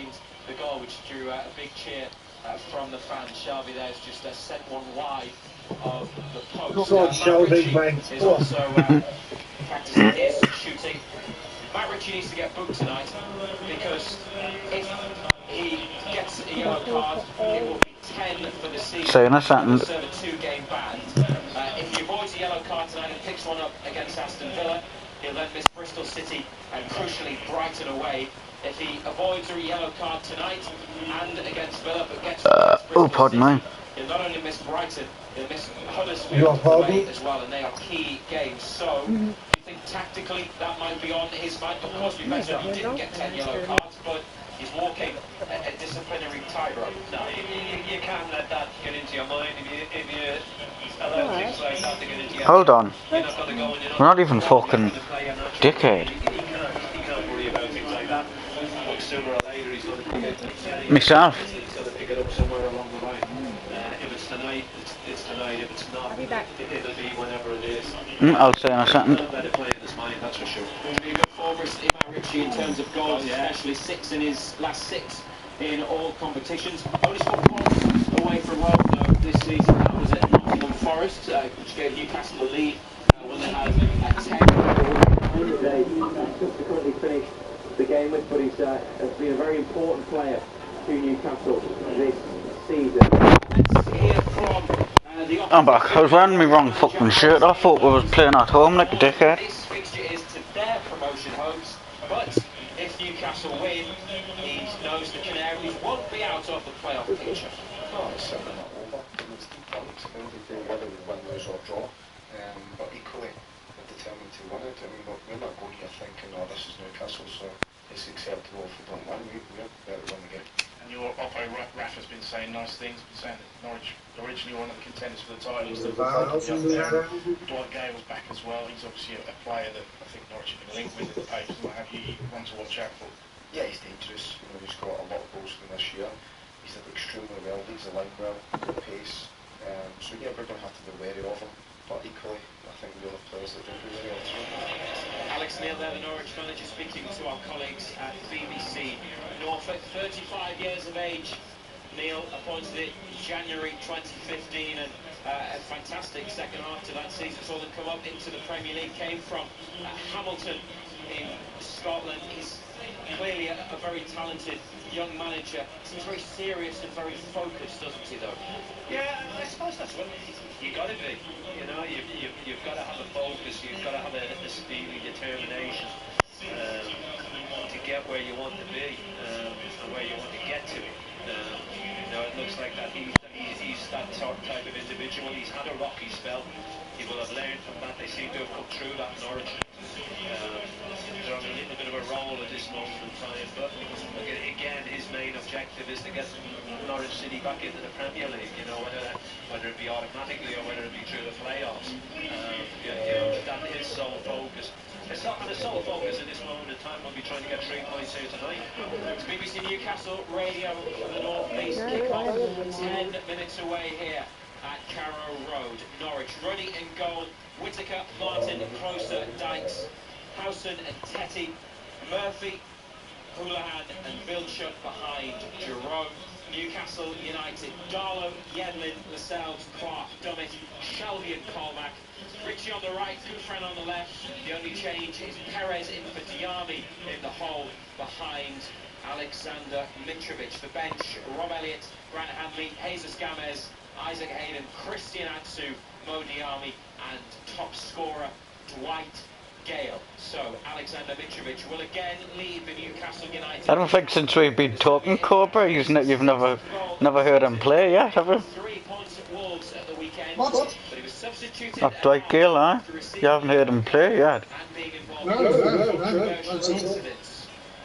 behind the goal, which drew a big cheer from the fans. Shelby there's just sent one wide of the post. Shelby, mate. Is also practicing his shooting. Matt Ritchie needs to get booked tonight because if he gets a yellow card, it will be 10 for the season. And serve a 2-game ban. If he avoids a yellow card tonight and picks one up against Aston Villa, he'll then miss Bristol City and crucially Brighton away. If he avoids a yellow card tonight and against Villa but gets Bristol City, he'll not only miss Brighton, he'll miss Huddersfield away as well, and they are key games. So, do you think tactically that might be on his mind? Of course, we mentioned he didn't get 10 yellow cards, but he's walking a disciplinary tightrope. No, you can't let that get into your mind. If you allow things like that to get into your mind. Hold on. You're not going to go and We're not even fucking dickhead. He can't worry about things like that. But sooner or later he's going to pick it. Myself. He's going to pick it up somewhere along the line. If it's tonight, it's tonight. If it's not, it'll be whenever it is. I'll say in a second. Don't let it play in his mind, that's for sure. He's been good forwards in Matt Ritchie in terms of goals, especially 6 in his last 6 in all competitions. Only scored once away from home though this season. That was at Nottingham Forest, which gave Newcastle the lead when they had 10 today. Subsequently finished the game with, but he's has been a very important player to Newcastle this season. Let's hear from I'm back. I was wearing my wrong fucking shirt. I thought we was playing at home like a dickhead. This fixture is to their promotion hopes, but if Newcastle win, he knows the Canaries won't be out of the playoff picture. No, it's certainly not over. It's deep down. It's going to be whether we win, lose or draw. But equally, we're determined to win it. I mean, we're not going here thinking, oh, this is Newcastle, so it's acceptable if we don't win. We're better win the game. And your Oppo Raf has been saying nice things, been saying that Norwich originally one of the contenders for the title. Dwight Gale's back as well. He's obviously a player that I think Norwich have been linked with in the papers and what have you. One to watch out for. Yeah, he's dangerous. You know, he's got a lot of goals from this year. He's done extremely well, leads the line well, good pace. So yeah, we're going to have to be wary of him. But equally, I think we all have players that don't be wary of him. Alex Neil there, the Norwich manager, speaking to our colleagues at BBC Norfolk. 35 years of age. Neil appointed in January 2015 and a fantastic second half to that season. Saw them come up into the Premier League. Came from Hamilton in Scotland. He's clearly a very talented young manager. Seems very serious and very focused, doesn't he, though? Yeah, I suppose that's what you've got to be. You know, you've got to have a focus. You've got to have a steely determination to get where you want to be and where you want to get to. You know, it looks like that he's that type of individual. He's had a rocky spell. He will have learned from that. They seem to have come through that Norwich. They're on a little bit of a roll at this moment in time, but again, his main objective is to get Norwich City back into the Premier League. You know, whether it be automatically or whether it be through the playoffs. You know, that is sole focus. It's not the sole focus at this moment in time. We'll be trying to get 3 points here tonight. It's BBC Newcastle Radio for the North East kickoff. 10 minutes away here at Carrow Road. Norwich running in goal. Whittaker, Martin, Closer, Dykes, Howson and Tetty, Murphy, Houlihan and Vilchuk behind Jerome. Newcastle United, Darlow, Yedlin, Lascelles, Clark, Dummett, Shelby and Colmack. Ritchie on the right, Gouffran on the left. The only change is Perez in for Diami in the hole behind Alexander Mitrovic. The bench, Rob Elliott, Grant Hanley, Jesus Gamez, Isaac Hayden, Christian Atsu, Mo Diami and top scorer Dwight Gale. So Alexander Mitrovic will again lead the Newcastle United. I don't think since we've been talking Cobra, you've never heard him play yet, have you? 3 points at Wolves at the weekend. What? But he was substituted. Not Dwight Gale, huh? You haven't heard him play yet. No.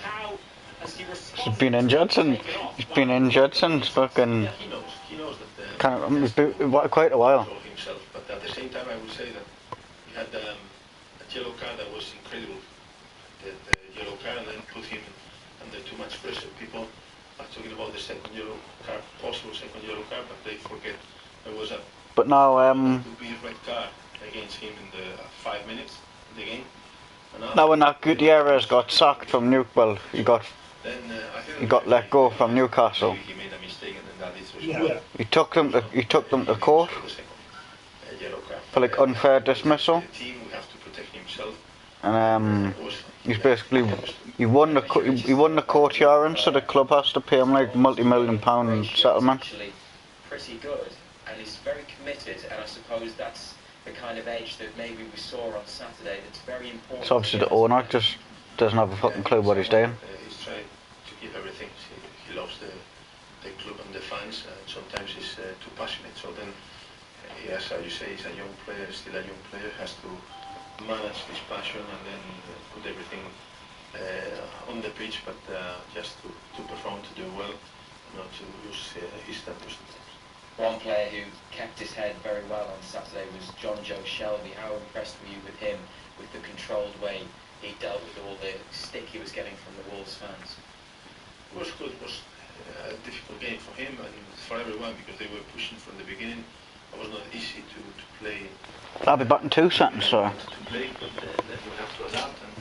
How has he responded? He's been injured since fucking Yeah, he knows that. kind of it's been quite a while. Himself, but at the same time, I would say that he had a yellow card that was incredible. The yellow card and then put him under too much pressure. People are talking about the second yellow card, possible second yellow card, but they forget there was a But now to be a red card against him in the 5 minutes in the game. And now when that Gutierrez got sacked from Newcastle, he got then I think he got let go from Newcastle. he made a mistake, and then that is He took them to court for like unfair dismissal. The team we have to protect himself. And he's basically he won the court hearing, so the club has to pay him like multi-million-pound settlement. Actually pretty good, and he's very committed, and I suppose that's the kind of edge that maybe we saw on Saturday. That's very important. So obviously the owner just doesn't have a fucking clue what he's doing. He's trying to give everything. He loves the club and the fans, and sometimes he's too passionate. So then, yes, as you say, he's a young player, still a young player, has to manage his passion and then put everything on the pitch, but just to perform, to do well, not to lose his tempers. One player who kept his head very well on Saturday was John Joe Shelby. How impressed were you with him, with the controlled way he dealt with all the stick he was getting from the Wolves fans? It was good. It was a difficult game for him and for everyone because they were pushing from the beginning. It was not easy to play. I'll be back in 2 seconds, so. To play, but then we have to adapt, and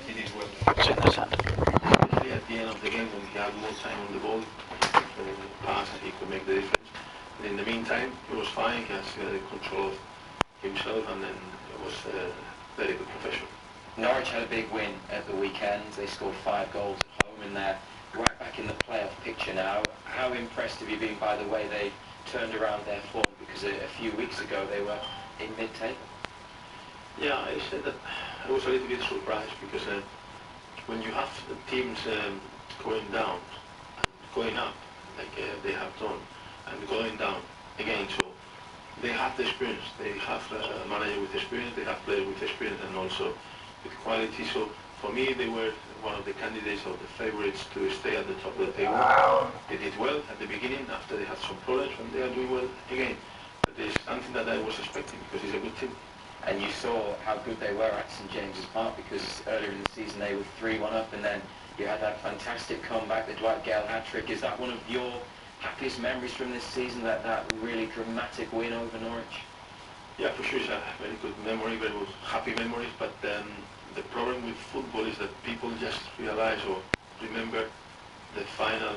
he did well. It's in the centre. Especially at the end of the game when he had more time on the ball, pass, he could make the difference. And in the meantime, he was fine. He has control of himself, and then it was very good professional. Norwich had a big win at the weekend. They scored 5 goals at home, and they're right back in the playoff picture now. How impressed have you been by the way they turned around their form? Because a few weeks ago they were in mid-table. Yeah, I said that I was a little bit surprised because when you have the teams going down and going up, like they have done, and going down again, so they have the experience. They have a manager with experience, they have players with experience, and also with quality. So for me, they were one of the candidates or the favourites to stay at the top of the table. Wow. They did well at the beginning. After they had some problems, and they are doing well again. But there's something that I was expecting because it's a good team. And you saw how good they were at St James's Park because earlier in the season they were 3-1 up, and then you had that fantastic comeback, the Dwight Gale hat-trick. Is that one of your happiest memories from this season, that really dramatic win over Norwich? Yeah, for sure, it's a very good memory, very good, happy memories, but the problem with football is that people just realize or remember the final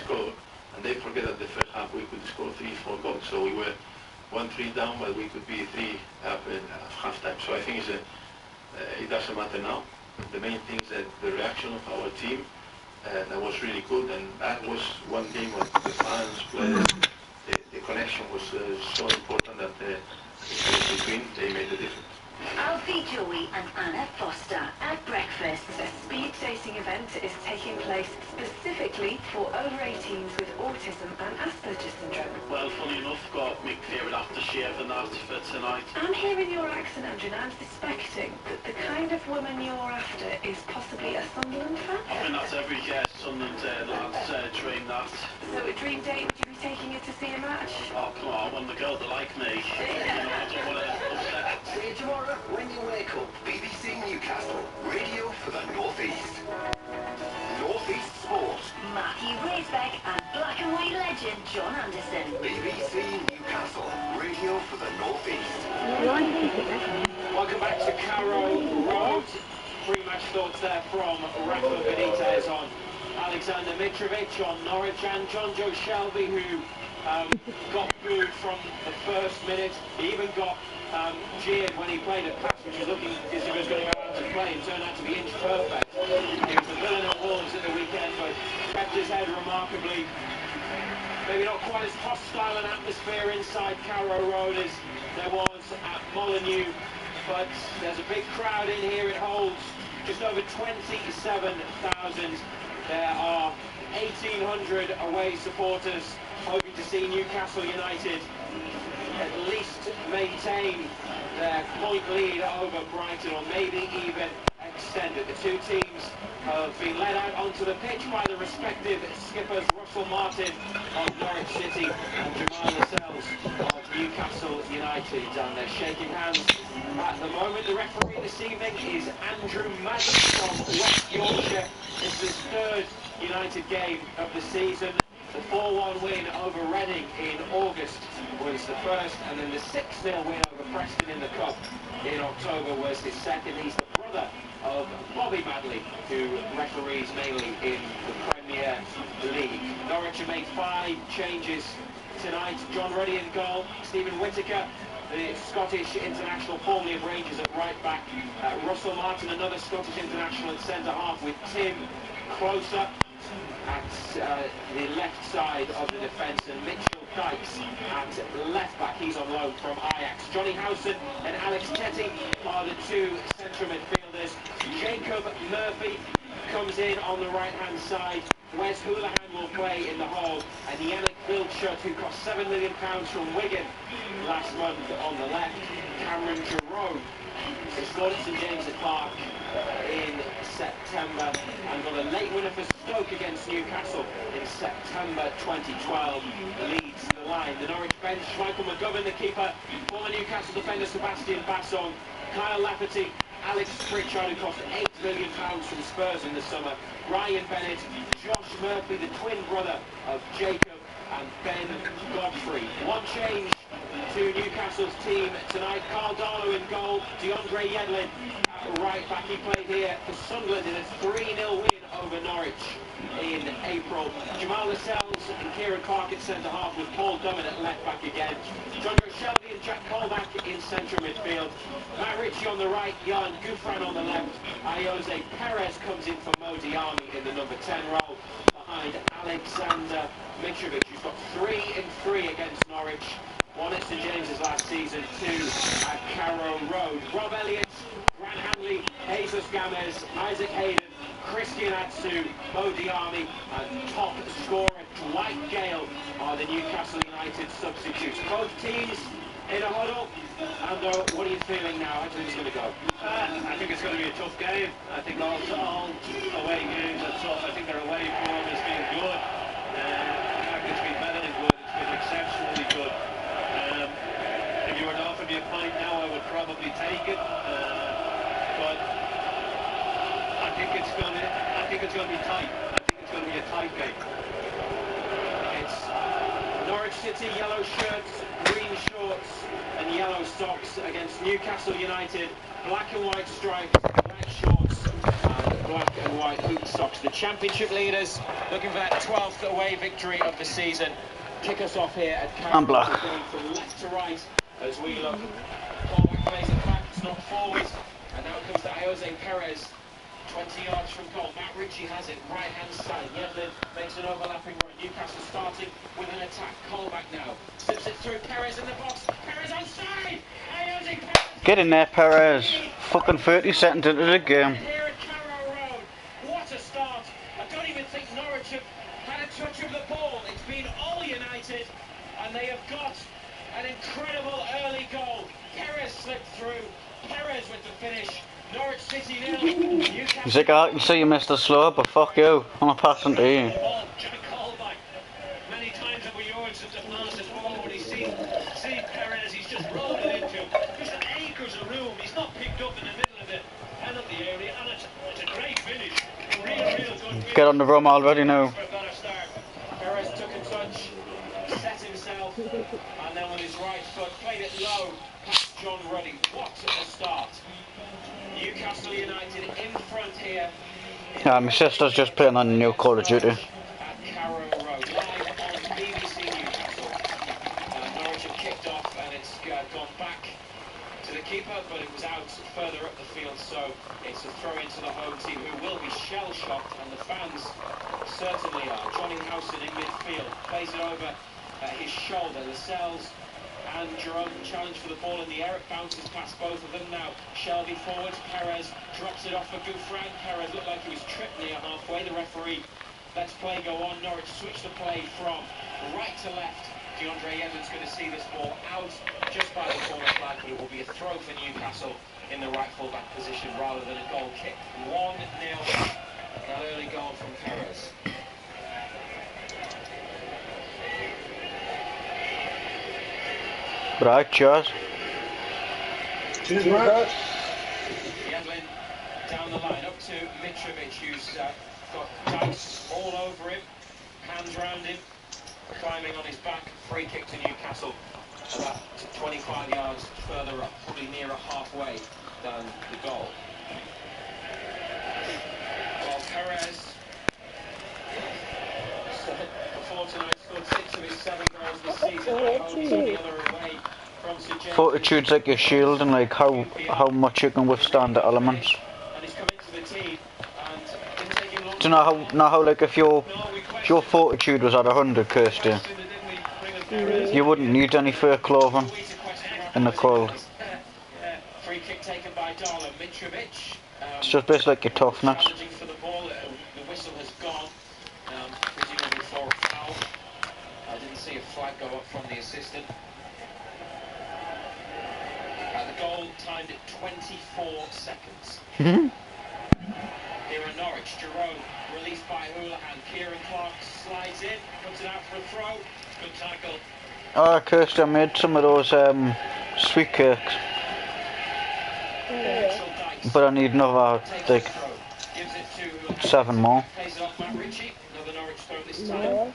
score, and they forget that the first half we could score 3-4 goals, so we were 1-3 down, but we could be 3 up at half-time. So I think it doesn't matter now. The main thing is that the reaction of our team that was really good, and that was one game where the fans, players, the connection was so important that between they made the difference. Alfie, Joey and Anna Foster at breakfast. A speed dating event is taking place specifically for over 18s with autism and Asperger's syndrome. Well, funny enough, got my favourite aftershave and that for tonight. I'm hearing your accent, Andrew, and I'm suspecting that the kind of woman you're after is possibly a Sunderland fan? I think that's every Sunderland lads dream that. So a dream date, would you be taking her to see a match? Oh, come on, I want the girl to like me. I don't want to upset. See you tomorrow when you wake up. BBC Newcastle, radio for the North East. North East Sport. Matthew Raisbeck and black and white legend John Anderson. BBC Newcastle, radio for the North East. Welcome back to Carrow Road. Pre-match thoughts there from Rafa Benitez on Alexander Mitrovic, on Norwich, and John Joe Shelby, who got booed from the first minute. He even got jeered when he played a pass which was looking as if he was going to go out to play, and turned out to be inch perfect. He was the villain at Wolves at the weekend, but kept his head remarkably. Maybe not quite as hostile an atmosphere inside Carrow Road as there was at Molineux, but there's a big crowd in here. It holds just over 27,000. There are 1,800 away supporters hoping to see Newcastle United at least maintain their point lead over Brighton, or maybe even extend it. The two teams have been led out onto the pitch by the respective skippers, Russell Martin of Norwich City and Jamal Lascelles of Newcastle United, and they're shaking hands at the moment. The referee this evening is Andrew Madden from West Yorkshire. It's his third United game of the season. The 4-1 win over Reading in August was the first, and then the 6-0 win over Preston in the Cup in October was his second. He's the brother of Bobby Bobby Madley, who referees mainly in the Premier League. Norwich have made 5 changes tonight. John Ruddy in goal, Stephen Whittaker, the Scottish international formerly of Rangers at right back, Russell Martin, another Scottish international at centre half, with Tim Closer at the left side of the defence, and Mitchell Dykes at left back. He's on loan from Ajax. Johnny Howson and Alex Tetty are the 2 central midfielders. Jacob Murphy comes in on the right hand side. Wes Hoolahan will play in the hole, and Yannick Wildschut, who cost £7 million from Wigan last month, on the left. Cameron Jerome is scored at St James's Park in September and got a late winner for Stoke against Newcastle in September 2012. Leads the line. The Norwich bench: Michael McGovern, the keeper, former Newcastle defender Sebastian Bassong, Kyle Lafferty, Alex Pritchard, who cost £8 million from Spurs in the summer, Ryan Bennett, Josh Murphy, the twin brother of Jacob, and Ben Godfrey. One change to Newcastle's team tonight: Carl Darlow in goal, DeAndre Yedlin at right back. He played here for Sunderland in a 3-0 win over Norwich in April. Jamal Lascelles and Kieran Clark at centre half, with Paul Dummett at left back again. John Shelby and Jack Colback in central midfield. Matt Ritchie on the right, Jan Gouffran on the left. Jose Perez comes in for Mo Diarmi in the number 10 role, behind Alexander Mitrovic, who's got 3 in 3 against Norwich. 1 at St James's last season, 2 at Carrow Road. Rob Elliott, Grant Hanley, Jesus Gamez, Isaac Hayden, Christian Atsu, Mo Diarmi, and top scorer Dwight Gale are the Newcastle United substitutes. Both teams in a huddle. Ando, what are you feeling now? How do you think it's going to go? I think it's going to be a tough game. I think all away games are tough. I think their away form has been good. It's been better than good. It's been exceptionally good. If you were to offer me a point now, I would probably take it. But I think it's going to be tight. I think it's going to be a tight game. It's Norwich City yellow shirts, green shorts, and yellow socks against Newcastle United, black and white stripes, black shorts, and black and white hoop socks. The Championship leaders looking for that 12th away victory of the season. Kick us off here at Carrow, going from left to right as we look. Colback plays it back, it's not forward, and now it comes to Jose Perez, 20 yards from goal. Matt Ritchie has it, right hand side. Yedlin makes an overlapping run. Newcastle starting with an attack. Colback now slips it through. Perez in the box. Perez onside. Jose Perez. Get in there, Perez. Fucking 30 seconds into the game. Here at Carrow Road. What a start. I don't even think Norwich have had a touch of the ball. It's been all United, and they have got an incredible early goal. Perez slipped through. Perez with the finish. Norwich City 0. He's like, I can see you missed the slow, but fuck you. I'm not passing to you. Jack Colback. Many times have we urged him to pass it forward, but he's seen Perez, he's just rolled it into him. There's an acres of room. He's not picked up in the middle of the penalty area, and it's a great finish. A real good finish. Get on the rum already now. Perez took a touch, set himself, and then with his right foot played it low past John Ruddy. What a start. Newcastle United in front here. Yeah, my sister's just playing on the new Call of Duty. At Carrow Road, live on BBC Newcastle. Norwich have kicked off, and it's gone back to the keeper, but it was out further up the field, so it's a throw into the home team, who will be shell-shocked, and the fans certainly are. Johnny Howson in midfield, plays it over his shoulder. Lascelles and Jerome challenge for the ball in the air. It bounces past both of them now. Shelby forwards. Perez drops it off for Gouffran. Perez looked like he was tripped near halfway. The referee lets play go on. Norwich switch the play from right to left. DeAndre Yedlin's going to see this ball out just by the corner flag, but it will be a throw for Newcastle in the right full-back position rather than a goal kick. 1-0. That early goal from Perez. Right, cheers. Cheers, Matt. Yedlin down the line, up to Mitrovic, who's got Dykes all over him, hands round him, climbing on his back. Free kick to Newcastle, about 25 yards further up, probably nearer halfway than the goal. fortitude's like your shield, and like how much you can withstand the elements. Do you know how like if your fortitude was at 100, Kirsty, you wouldn't need any fur clothing in the cold. It's just basically like your toughness. I didn't see a flag go up from the assistant. The goal timed at 24 seconds. Here in Norwich, Jerome released by Houlihan. Kieran Clark slides in, puts it out for a throw. Good tackle. Oh, Kirsty, I made some of those sweet cakes. But I need another, like, 7 more. Plays it off Matt Ritchie. Another Norwich throw this time.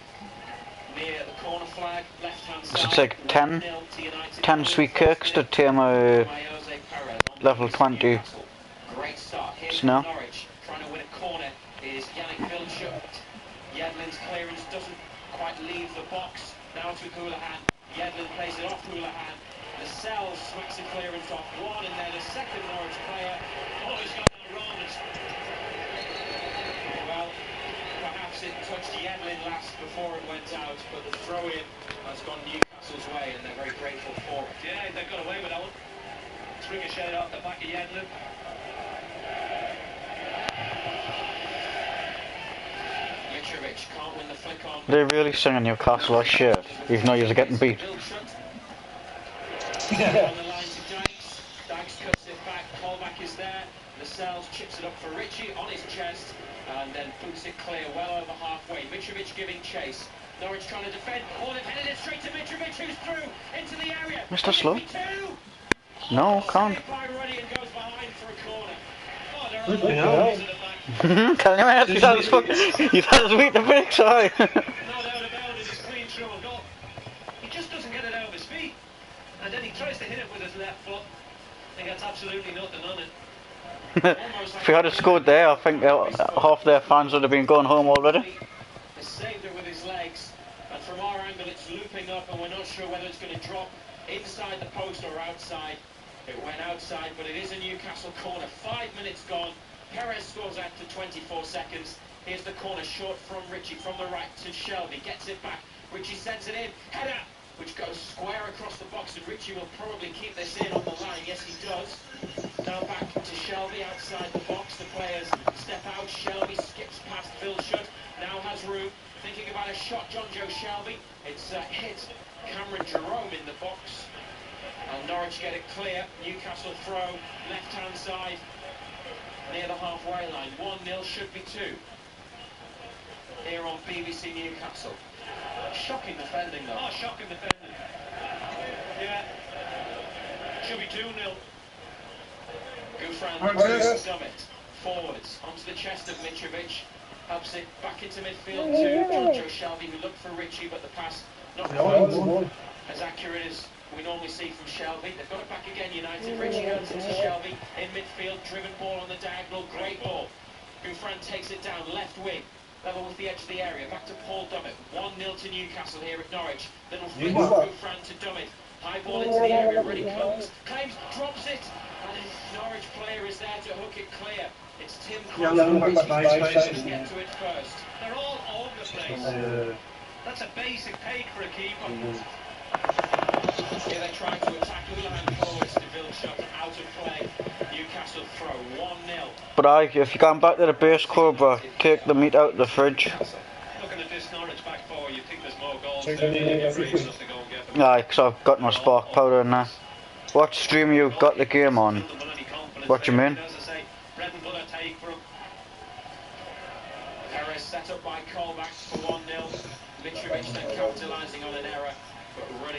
Near the corner flag, left-hand side. So it's like 10 sweet cakes to take my level 20 Great start here snow. from Norwich. Trying to win a corner is Yannick Vilchuk. Yedlin's clearance doesn't quite leave the box. Now to Houlihan. Yedlin plays it off Houlihan. Lascelles smacks the clearance off one, and then a second Norwich player. Oh, he's got that wrong. Well, perhaps it touched Yedlin last before it went out, but the throw-in has gone Newcastle's way, and they're very grateful for it. Yeah, they got away with that one. Ricochet off the back of Yedlin. Mitrovic can't win the flick on. They really singing Newcastle or shit, even though you're getting beat. On the line to Dykes. Dykes cuts it back. Colback is there. Lascelles chips it up for Ritchie on his chest and then boots it clear well over halfway. Mitrovic giving chase. Norwich trying to defend. Oh, they've headed it straight to Mitrovic, who's through into the area. Mr. Slow? No, can't. Tell you what, you thought it was weak the break, sorry. No doubt about it, he's clean through a goal. He just doesn't get it out of his feet. And then he tries to hit it with his left foot. He gets absolutely nothing on it. If he had scored there, I think half their fans would have been going home already. He saved it with his legs. And from our angle, it's looping up, and we're not sure whether it's going to drop inside the post or outside. It went outside, but it is a Newcastle corner. 5 minutes gone. Perez scores after 24 seconds. Here's the corner short from Ritchie from the right to Shelby. Gets it back. Ritchie sends it in. Header, which goes square across the box, and Ritchie will probably keep this in on the line. Yes, he does. Now back to Shelby outside the box. The players step out. Shelby skips past Vilchuk. Now has room. Thinking about a shot, John Joe Shelby. It's hit Cameron Jerome in the box. And Norwich get it clear. Newcastle throw, left-hand side, near the halfway line. 1-0, should be 2. Here on BBC Newcastle. Shocking defending, though. Oh, shocking defending. Yeah. Should be 2-0. Gouffran looks to Dummett. Forwards, onto the chest of Mitrovic. Helps it back into midfield to John Joe Shelby, who looked for Ritchie, but the pass not quite as accurate as we normally see from Shelby. They've got it back again, United. Ritchie hands it to Shelby in midfield, driven ball on the diagonal, great ball. Gouffran takes it down, left wing, level with the edge of the area, back to Paul Dummett. 1-0 to Newcastle here at Norwich. Little flick from Gouffran to Dummett. High ball into the area, ready comes. Claims, drops it, and the Norwich player is there to hook it clear. It's Tim Cross who get to it first. They're all over the place. That's a basic take for a keeper. Here they try to attack Houlihan forwards to Vilchuk, out of play. Newcastle throw 1-0. But if you're going back to the base, Cobra, take the meat out of the fridge. Looking at this Norwich back forward, you think there's more goals there than you free stuff to go and get them. Aye, because I've got no spark powder in there. What stream you got the game on? What do you mean? Bread and butter take for him. Perez set up by Colback for 1-0. Mitrovic then capitalising on an error.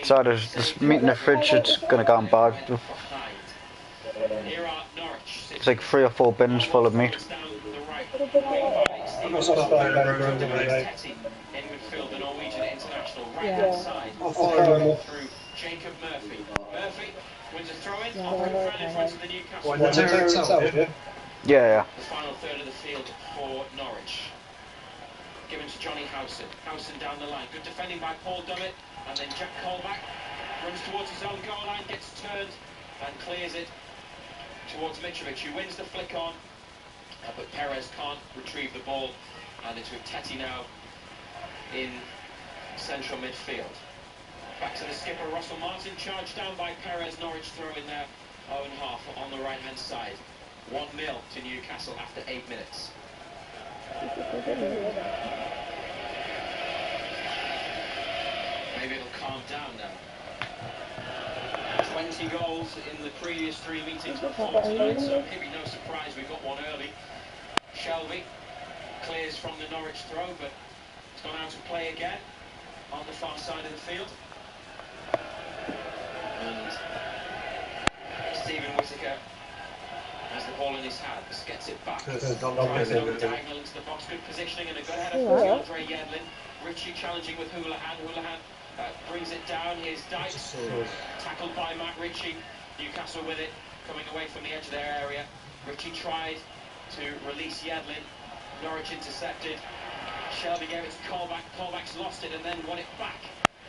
So there's meat in the fridge, it's going to go bad. Here are Norwich. It's like 3 or 4 bins full of meat. In midfield, the Norwegian international, right-hand side. Through Jacob Murphy. Murphy wins a throw-in, off in front of the Newcastle. Yeah. The final third of the field for Norwich. Given to Johnny Howson. Howson down the line. Good defending by Paul Dummett. And then Jack Colback. Runs towards his own goal line, gets turned and clears it towards Mitrovic, who wins the flick on, but Perez can't retrieve the ball, and it's with Teti now in central midfield. Back to the skipper, Russell Martin, charged down by Perez. Norwich throw in their own half on the right-hand side. 1-0 to Newcastle after 8 minutes. Maybe it'll calm down now. 20 goals in the previous 3 meetings before tonight, so maybe no surprise we got one early. Shelby clears from the Norwich throw, but it's gone out to play again on the far side of the field. And Stephen Whittaker has the ball in his hands, gets it back, tries to go diagonal into the box, good positioning and a good header from Andre Yedlin. Richie challenging with Houlihan. Brings it down. Here's Dykes, tackled by Matt Ritchie. Newcastle with it, coming away from the edge of their area. Ritchie tried to release Yedlin. Norwich intercepted. Shelby gave it to Colback. Colback's lost it and then won it back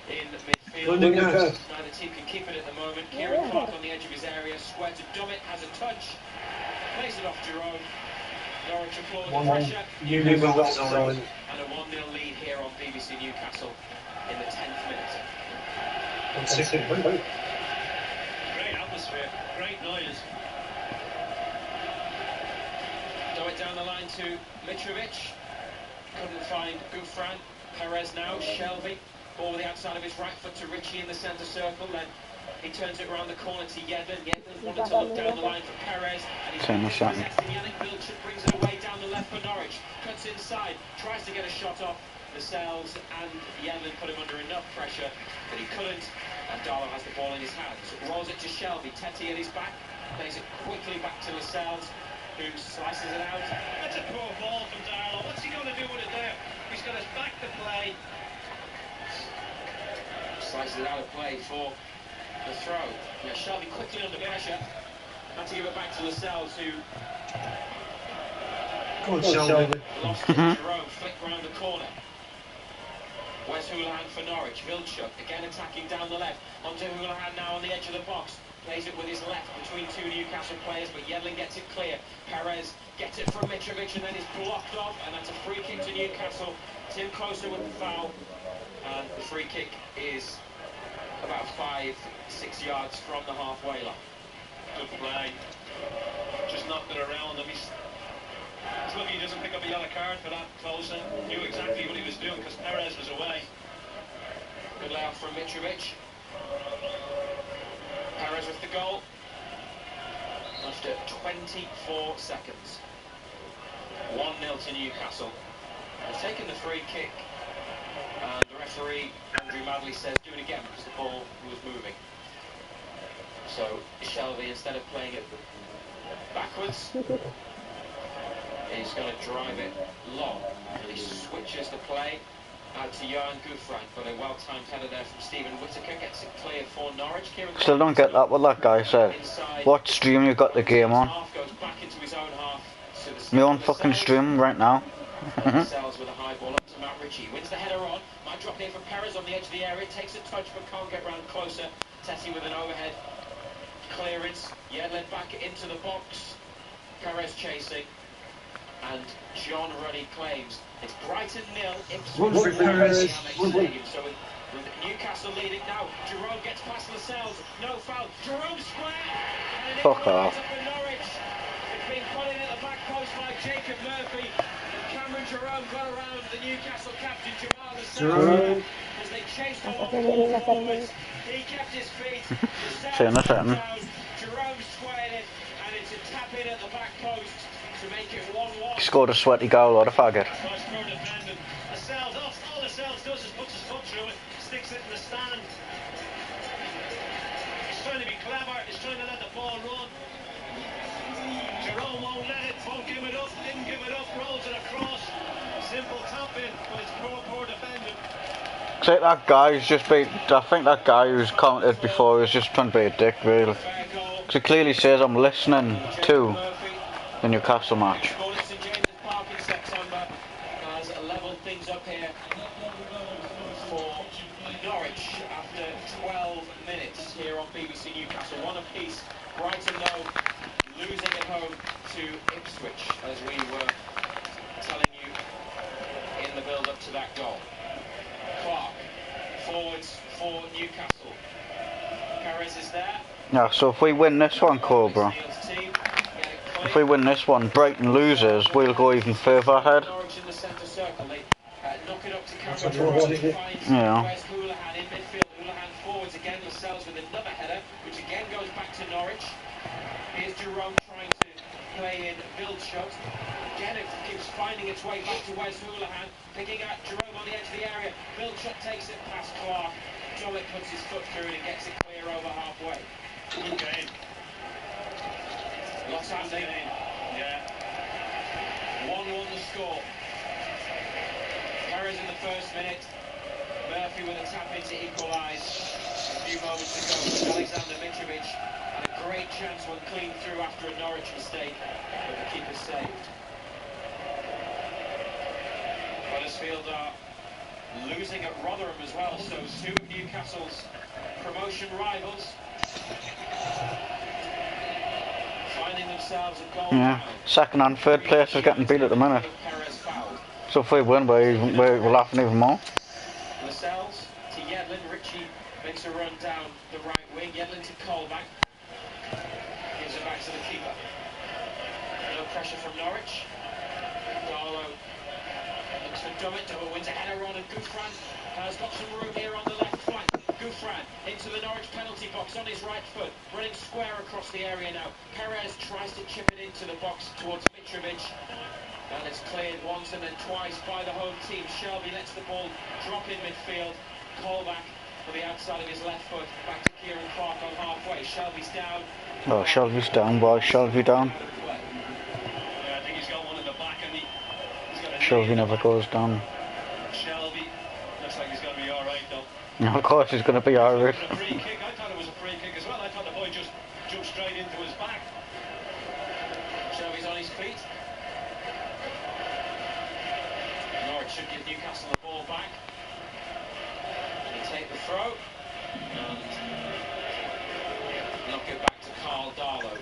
in midfield. Neither team can keep it at the moment. Kieran Clark on the edge of his area. Square to Dummett, has a touch. Plays it off Jerome. Norwich applaud the pressure. Newcastle and a 1-0 lead here on BBC Newcastle in the 10th minute. Great atmosphere, great noise. Throw it down the line to Mitrovic. Couldn't find Gouffran. Perez now. Shelby. Ball with the outside of his right foot to Ritchie in the centre circle. Then he turns it around the corner to Yedlin. Yedlin wanted to look down the line for Perez. And he's Yannick Vilchuk brings it away down the left for Norwich. Cuts inside. Tries to get a shot off. Lascelles and Yedlin put him under enough pressure, but he couldn't. And Darlow has the ball in his hands. Rolls it to Shelby. Teti at his back. Plays it quickly back to Lascelles, who slices it out. That's a poor ball from Darlow. What's he going to do with it there? He's got his back to play. Slices it out of play for the throw. Yeah, Shelby quickly under pressure. Had to give it back to Lascelles, who lost it. Jerome flicked round the corner. Where's Houlihan for Norwich? Vilchuk again attacking down the left. Onto Houlihan now on the edge of the box. Plays it with his left between two Newcastle players, but Yedlin gets it clear. Perez gets it from Mitrovic and then is blocked off, and that's a free kick to Newcastle. Tim closer with the foul, and the free kick is about 5-6 yards from the halfway line. Good play. Just knocked it around him. He's lucky he doesn't pick up a yellow card for that closer. Knew exactly what he was doing because Perez was away. Good layout from Mitrovic. Perez with the goal. After 24 seconds. 1-0 to Newcastle. They've taken the free kick. And the referee, Andrew Madley, says do it again because the ball was moving. So Shelby, instead of playing it backwards, he's going to drive it long. And he switches the play out to Johan Gouffran, but a well-timed header there from Stephen Whittaker gets it clear for Norwich. Still don't get that what that guy said. What stream you got the game on? Goes back into his own half. My own fucking stream right now. Sells with a high ball up to Matt Ritchie. Wins the header on. Might drop in for Perez on the edge of the area. Takes a touch but can't get round closer. Teti with an overhead clearance. Yedlin back into the box. Perez chasing. And John Ruddy claims it's Brighton 0, Ipswich Stadium. So with Newcastle leading now, Jerome gets past Lascelles, no foul. Jerome square. Fuck off. It's been put in at the back post by Jacob Murphy. And Cameron Jerome got around the Newcastle captain Jamal Lascelles as they chased on all forwards. He kept his feet. Jerome squared it, and it's a tap in at the back post. To make it 1-1. He scored a sweaty goal, what a faggot. Lascelles, all Lascelles does is puts his foot through it, sticks it in the stand. He's trying to be clever, he's trying to let the ball run. Jerome won't let it, won't give it up, didn't give it up, rolls it across. Simple tap in, but it's poor defending. I think that guy who's just been, I think that guy who's commented before was just trying to be a dick, really. Because it clearly says I'm listening to the Newcastle match. Park in September has leveled things up here for Norwich after 12 minutes here on BBC Newcastle. One apiece. Brighton, though, losing at home to Ipswich, as we were telling you in the build-up to that goal. Clark, forwards for Newcastle. Perez is there. Yeah, so if we win this one, Cobra, if we win this one, Brighton loses, we'll go even further ahead. Norwich in the centre circle. They knock it up to Cameron. Yeah. Where's Houlihan in midfield? Houlihan forwards again. Lascelles with another header, which again goes back to Norwich. Here's Jerome trying to play in Wildschut. Again, it keeps finding its way back to Wes Houlihan, picking out Jerome on the edge of the area. Wildschut takes it past Clark. Jolik puts his foot through it and gets it clear over halfway. Good game. Lots happening. Yeah. 1-1 the score. Perez in the first minute. Murphy with a tap in to equalise. A few moments ago, Alexander Mitrovic had a great chance when clean through after a Norwich mistake, but the keeper saved. Huddersfield are losing at Rotherham as well, so two of Newcastle's promotion rivals finding themselves a goal. Yeah, second and third place is getting beat at the minute. Perez fouled. So if we win, we're laughing even more. Lascelles to Yedlin. Ritchie makes a run down the right wing. Yedlin to Colback. Gives it back to the keeper. No pressure from Norwich. Darlow looks for Dummett. Dummett wins a header on, and Gouffran has got some room here on the left flank. Gouffran into the Norwich penalty box on his right foot, running square across the area now. Perez tries to chip it into the box towards Mitrovic. And it's cleared once and then twice by the home team. Shelby lets the ball drop in midfield. Colback for the outside of his left foot. Back to Kieran Clark on halfway. Shelby's down. Oh, Shelby's down, boy. Shelby down. Yeah, I think he's got one in the back and he's got a Shelby never goes down. Shelby looks like he's going to be alright though. No, of course he's going to be alright. A free kick. I thought it was a free kick as well. I thought the boy just jumped straight into his back. Shelby's on his feet. Norwich should give Newcastle the ball back. They take the throw and knock it back to Carl Darlow.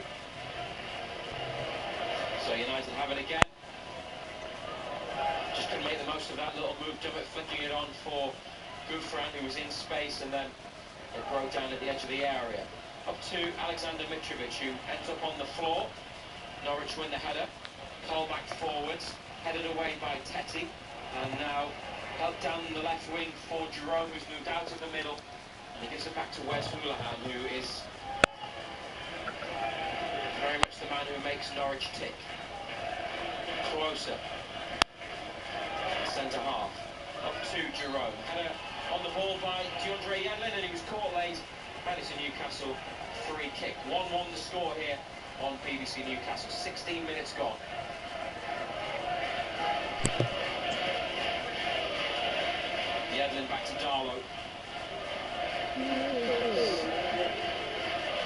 So United have it again. Just couldn't make the most of that little move. Dummett flicking it on for Gouffran, who was in space, and then it broke down at the edge of the area. Up to Alexander Mitrovic, who ends up on the floor. Norwich win the header. Colback forwards, headed away by Tetty, and now helped down the left wing for Jerome, who's moved out of the middle, and he gives it back to Wes Houlihan, who is very much the man who makes Norwich tick. Closer, centre half, up to Jerome. Header on the ball by DeAndre Yedlin, and he was caught late. And it's a Newcastle free kick. 1-1 the score here on BBC Newcastle. 16 minutes gone. Yedlin back to Darlow.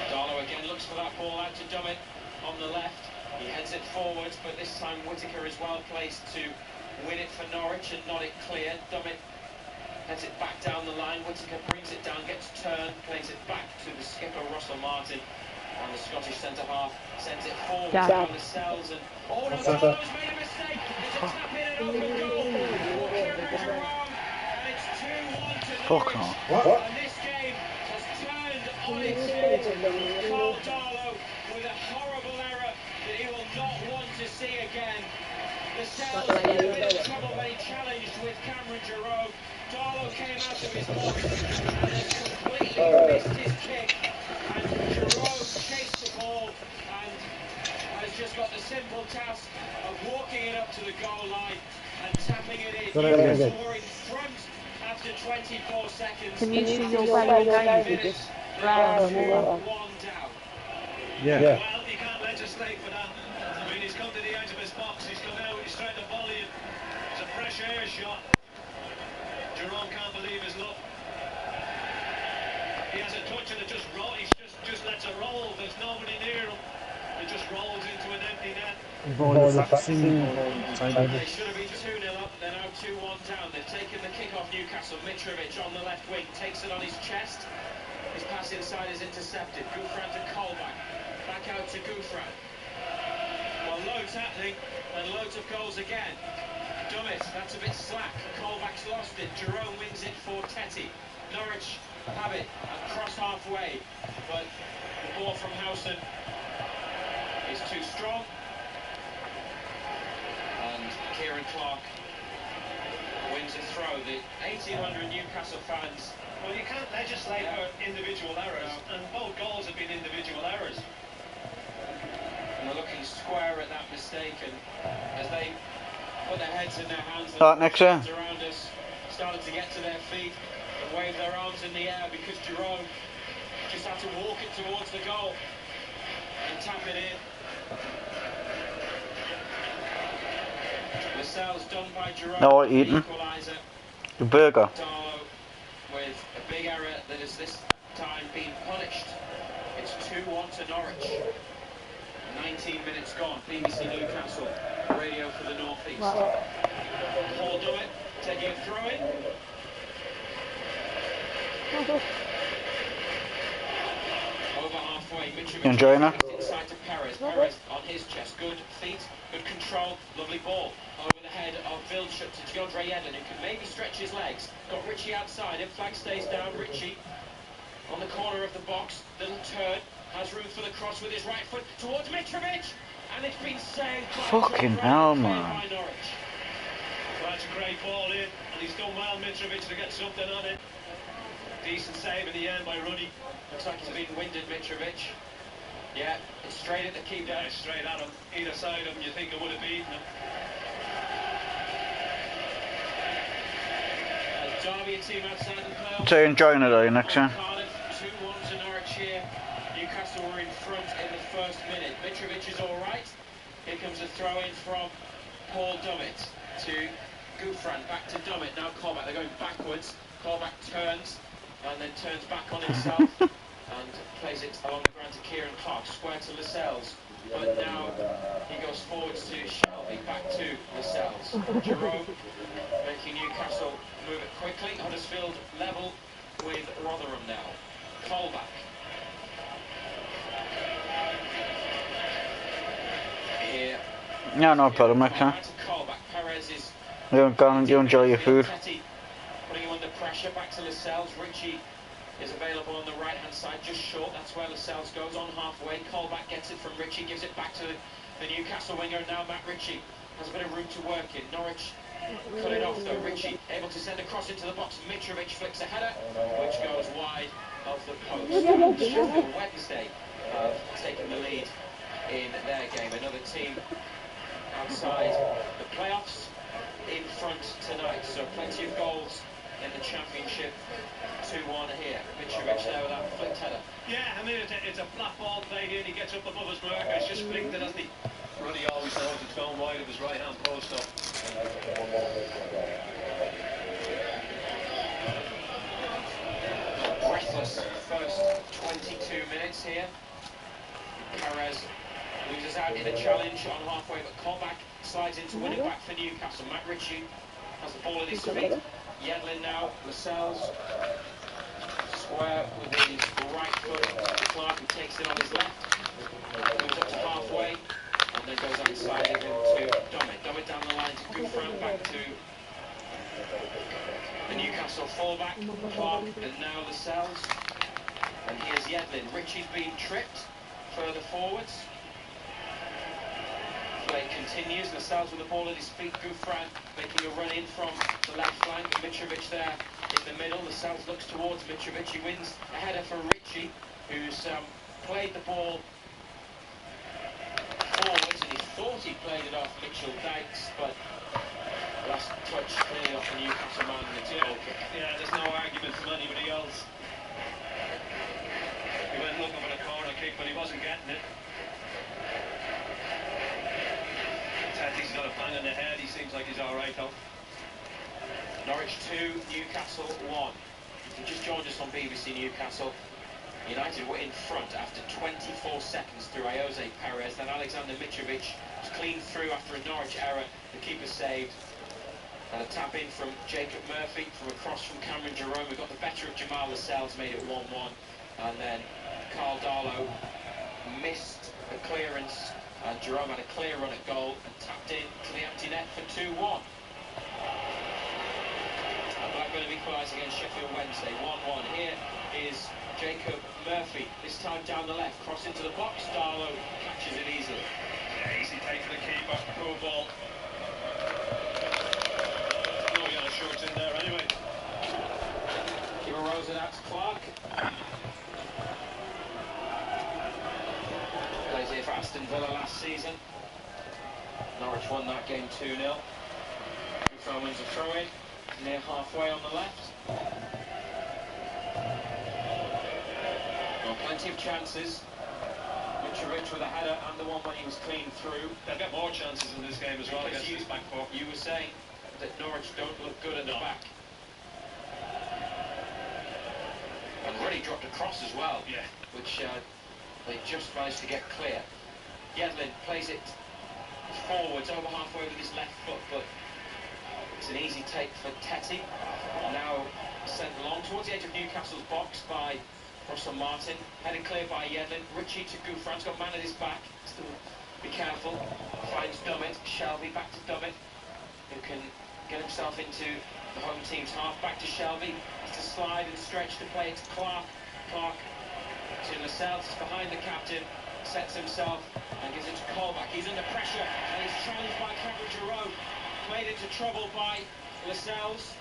Darlow again looks for that ball out to Dummett on the left. He heads it forwards, but this time Whittaker is well placed to win it for Norwich and nod it clear. Dummett heads it back down the line. Whittaker brings it down, gets turned, plays it back to the skipper Russell Martin, and the Scottish centre half sends it forward down the cells. And oh no, Darlow's made a mistake. It's a tap in and open goal for Kieran Jerome, and it's 2-1 to Fuck Norwich. off. And this game has turned on its head. Carl Darlow with a horrible error that he will not want to see again. The cells in a bit of trouble when he challenged with Cameron Jerome. Darlow came out of his box and then completely missed his kick, and Jerome chased the ball and has just got the simple task of walking it up to the goal line and tapping it in. Newcastle were in front after 24 seconds. Can you see your fellow guys with this? 2-1 down. Yeah. Well, you can't legislate for that. I mean, he's come to the edge of his box, he's come out, he's tried to volley it. It's a fresh air shot. Jerome can't believe his luck. He has a touch and it just rolls. He just lets it roll. There's nobody near him. It just rolls into an empty net. They should have been 2-0 up. They're now 2-1 down. They've taken the kick off Newcastle. Mitrovic on the left wing takes it on his chest. His pass inside is intercepted. Gouffran to Colback. Back out to Gouffran. Well, loads happening and loads of goals again. Dummett, that's a bit slack. Colback's lost it. Jerome wins it for Tetty. Norwich have it across halfway, but the ball from Howson is too strong. And Kieran Clark wins a throw. The 1,800 Newcastle fans. Well, you can't legislate for individual errors, and both goals have been individual errors. And they're looking square at that mistake, and as they put their heads in their hands, next year. Around us started to get to their feet and wave their arms in the air because Jerome just had to walk it towards the goal and tap it in. Lascelles done by Jerome. No, what eating? Equaliser. The burger. Darlow with a big error that has this time been punished. It's 2-1 to Norwich. 19 minutes gone. BBC Newcastle, radio for the North East. Paul Dummett taking a throw in. Over halfway, Mitrovic enjoying that? inside to Perez. Perez on his chest. Good feet, good control, lovely ball. Over the head of Wildschut to DeAndre Yedlin, who can maybe stretch his legs. Got Ritchie outside. If flag stays down, Ritchie on the corner of the box. Little turn. Has room for the cross with his right foot towards Mitrovic. And it's been saved by fucking hell, man. Norwich. Well, that's a great ball in, and he's done well, Mitrovic, to get something on it. Decent save in the end by Ruddy. Looks like he's been winded, Mitrovic. Yeah, it's straight at the keeper. Yeah, straight at him. Either side of him, you think it would have beaten him. Derby, a team outside the playoffs. So you're enjoying it, are you, next year? 2-1 to Norwich here. Newcastle were in front in the first minute. Mitrovic is all right. Here comes a throw-in from Paul Dummett to Gouffran. Back to Dummett. Now Colback. They're going backwards. Colback turns and then turns back on himself and plays it along the ground to Kieran Clark. Square to Lascelles. But now he goes forwards to Shelby. Back to Lascelles. Jerome making Newcastle move it quickly. Huddersfield level with Rotherham now. Colback. Here. Yeah, no problem, next year. Colback. Perez is. You enjoy your food. Putting him under pressure. Back to Lascelles. Ritchie is available on the right hand side, just short. That's where Lascelles goes on halfway. Colback gets it from Ritchie, gives it back to the Newcastle winger. Now Matt Ritchie has a bit of room to work in. Norwich cut it off though. Ritchie able to send a cross into the box. Mitrovic flicks a header, which goes wide of the post. Sheffield Wednesday have taken the lead in their game. Another team outside the playoffs in front tonight. So plenty of goals in the championship. 2-1 here. Mitrovic there with that flicked header. Yeah, I mean, it's a flat ball played in. He gets up above his marker. He's just flicked it, hasn't he? Ruddy always knows it's going wide of his right hand post up. Breathless first 22 minutes here. Perez loses out in a challenge on halfway, but Colback slides into win it back for Newcastle. Matt Ritchie has the ball at his feet. Yedlin now, Lascelles square with his right foot. Clark, who takes it on his left, moves up to halfway and then goes outside again to Dummett. Dummett down the line to Gouffran, back to the Newcastle fullback, Clark, and now Lascelles. And here's Yedlin. Ritchie's been tripped further forwards. Play continues. Lascelles with the ball at his feet. Gouffran making a run in from the left flank. Mitrovic there in the middle. Lascelles looks towards Mitrovic. He wins a header for Ritchie, who's played the ball forwards, and he thought he played it off Mitchell Dykes, but last touch clearly off the Newcastle man, and it's a goal kick. Yeah, there's no argument from anybody else. He went looking for the corner kick, but he wasn't getting it. He's got a bang on the head. He seems like he's all right though. Norwich 2, Newcastle 1. If you just joined us on BBC Newcastle, United were in front after 24 seconds through Jose Perez. Then Alexander Mitrovic was clean through after a Norwich error. The keeper saved. And a tap in from Jacob Murphy from across from Cameron Jerome, who got the better of Jamal Lascelles, made it 1-1. And then Carl Darlow missed the clearance, and Jerome had a clear run at goal and tapped in to the empty net for 2-1. Blackburn have equalised against Sheffield Wednesday, 1-1. Here is Jacob Murphy, this time down the left, cross into the box, Darlow catches it easily. Yeah, easy take for the keeper, cool ball. No yellow shorts in there anyway. Keeper rolls it out to Clark. Plays here for Aston Villa last season. Norwich won that game 2-0. Buffon wins a throw-in, near halfway on the left. Well, plenty of chances. Mitrovic with a header and the one when he was clean through. They'll get more chances in this game as well against this back four. You were saying that Norwich don't look good at the back. And Ruddy dropped a cross as well, Yeah. which they just managed to get clear. Yedlin plays it forwards, over halfway with his left foot, but it's an easy take for Tetty. Now sent long towards the edge of Newcastle's box by Russell Martin, headed clear by Yedlin. Richie to Gouffran's got man at his back. Still be careful. Finds Dummett. Shelby back to Dummett, who can get himself into the home team's half. Back to Shelby. Has to slide and stretch to play it to Clark. Clark to Lascelles, behind the captain. Sets himself and gives it to Colback. He's under pressure and he's challenged by Cameron Jerome. Played into trouble by Lascelles.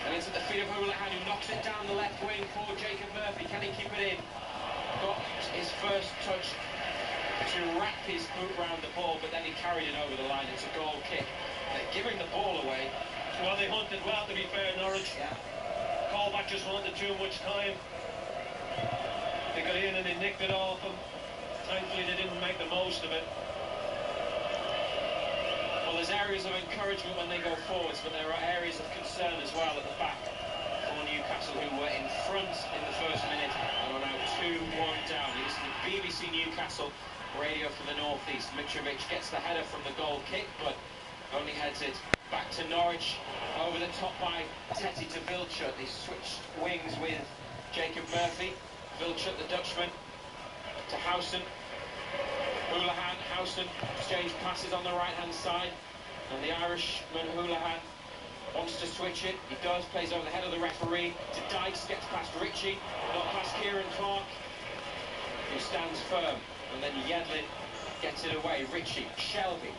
And it's at the feet of Houlihan, who knocks it down the left wing for Jacob Murphy. Can he keep it in? Got his first touch to wrap his boot round the ball, but then he carried it over the line. It's a goal kick. They're giving the ball away. Well, they hunted well, to be fair, Norwich. Yeah. Callback just wanted too much time. They got in and they nicked it off him. Thankfully, they didn't make the most of it. Well, there's areas of encouragement when they go forwards, but there are areas of concern as well at the back for Newcastle, who were in front in the first minute and are now 2-1 down. You listen to BBC Newcastle radio for the North East. Mitrovic gets the header from the goal kick, but only heads it back to Norwich. Over the top by Tetty to Vilchut. They switched wings with Jacob Murphy. Vilchut, the Dutchman, to Howson. Houlihan, Howson, exchange passes on the right-hand side. And the Irishman, Houlihan, wants to switch it. He does, plays over the head of the referee to Dykes, gets past Richie, not past Kieran Clark, who stands firm. And then Yedlin gets it away. Richie, Shelby,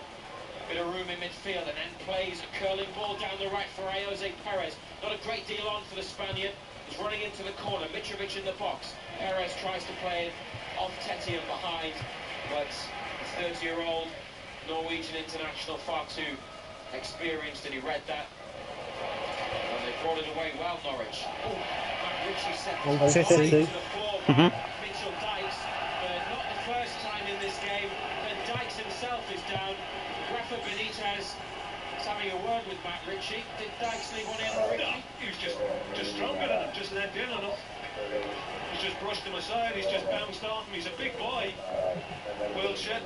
bit of room in midfield, and then plays a curling ball down the right for Jose Perez. Not a great deal on for the Spaniard. He's running into the corner. Mitrovic in the box. Perez tries to play it off Tetty and behind, but the 30-year-old Norwegian international, far too experienced, and he read that. And they brought it away well, Norwich. Oh, Matt Ritchie set the ball to the floor by Mitchell Dykes, but not the first time in this game that Dykes himself is down. Rafa Benitez is having a word with Matt Ritchie. Did Dykes leave one in for Ritchie? He was just stronger than him, just let in on him. He's just brushed him aside, he's just bounced off him. He's a big boy, Wilshere.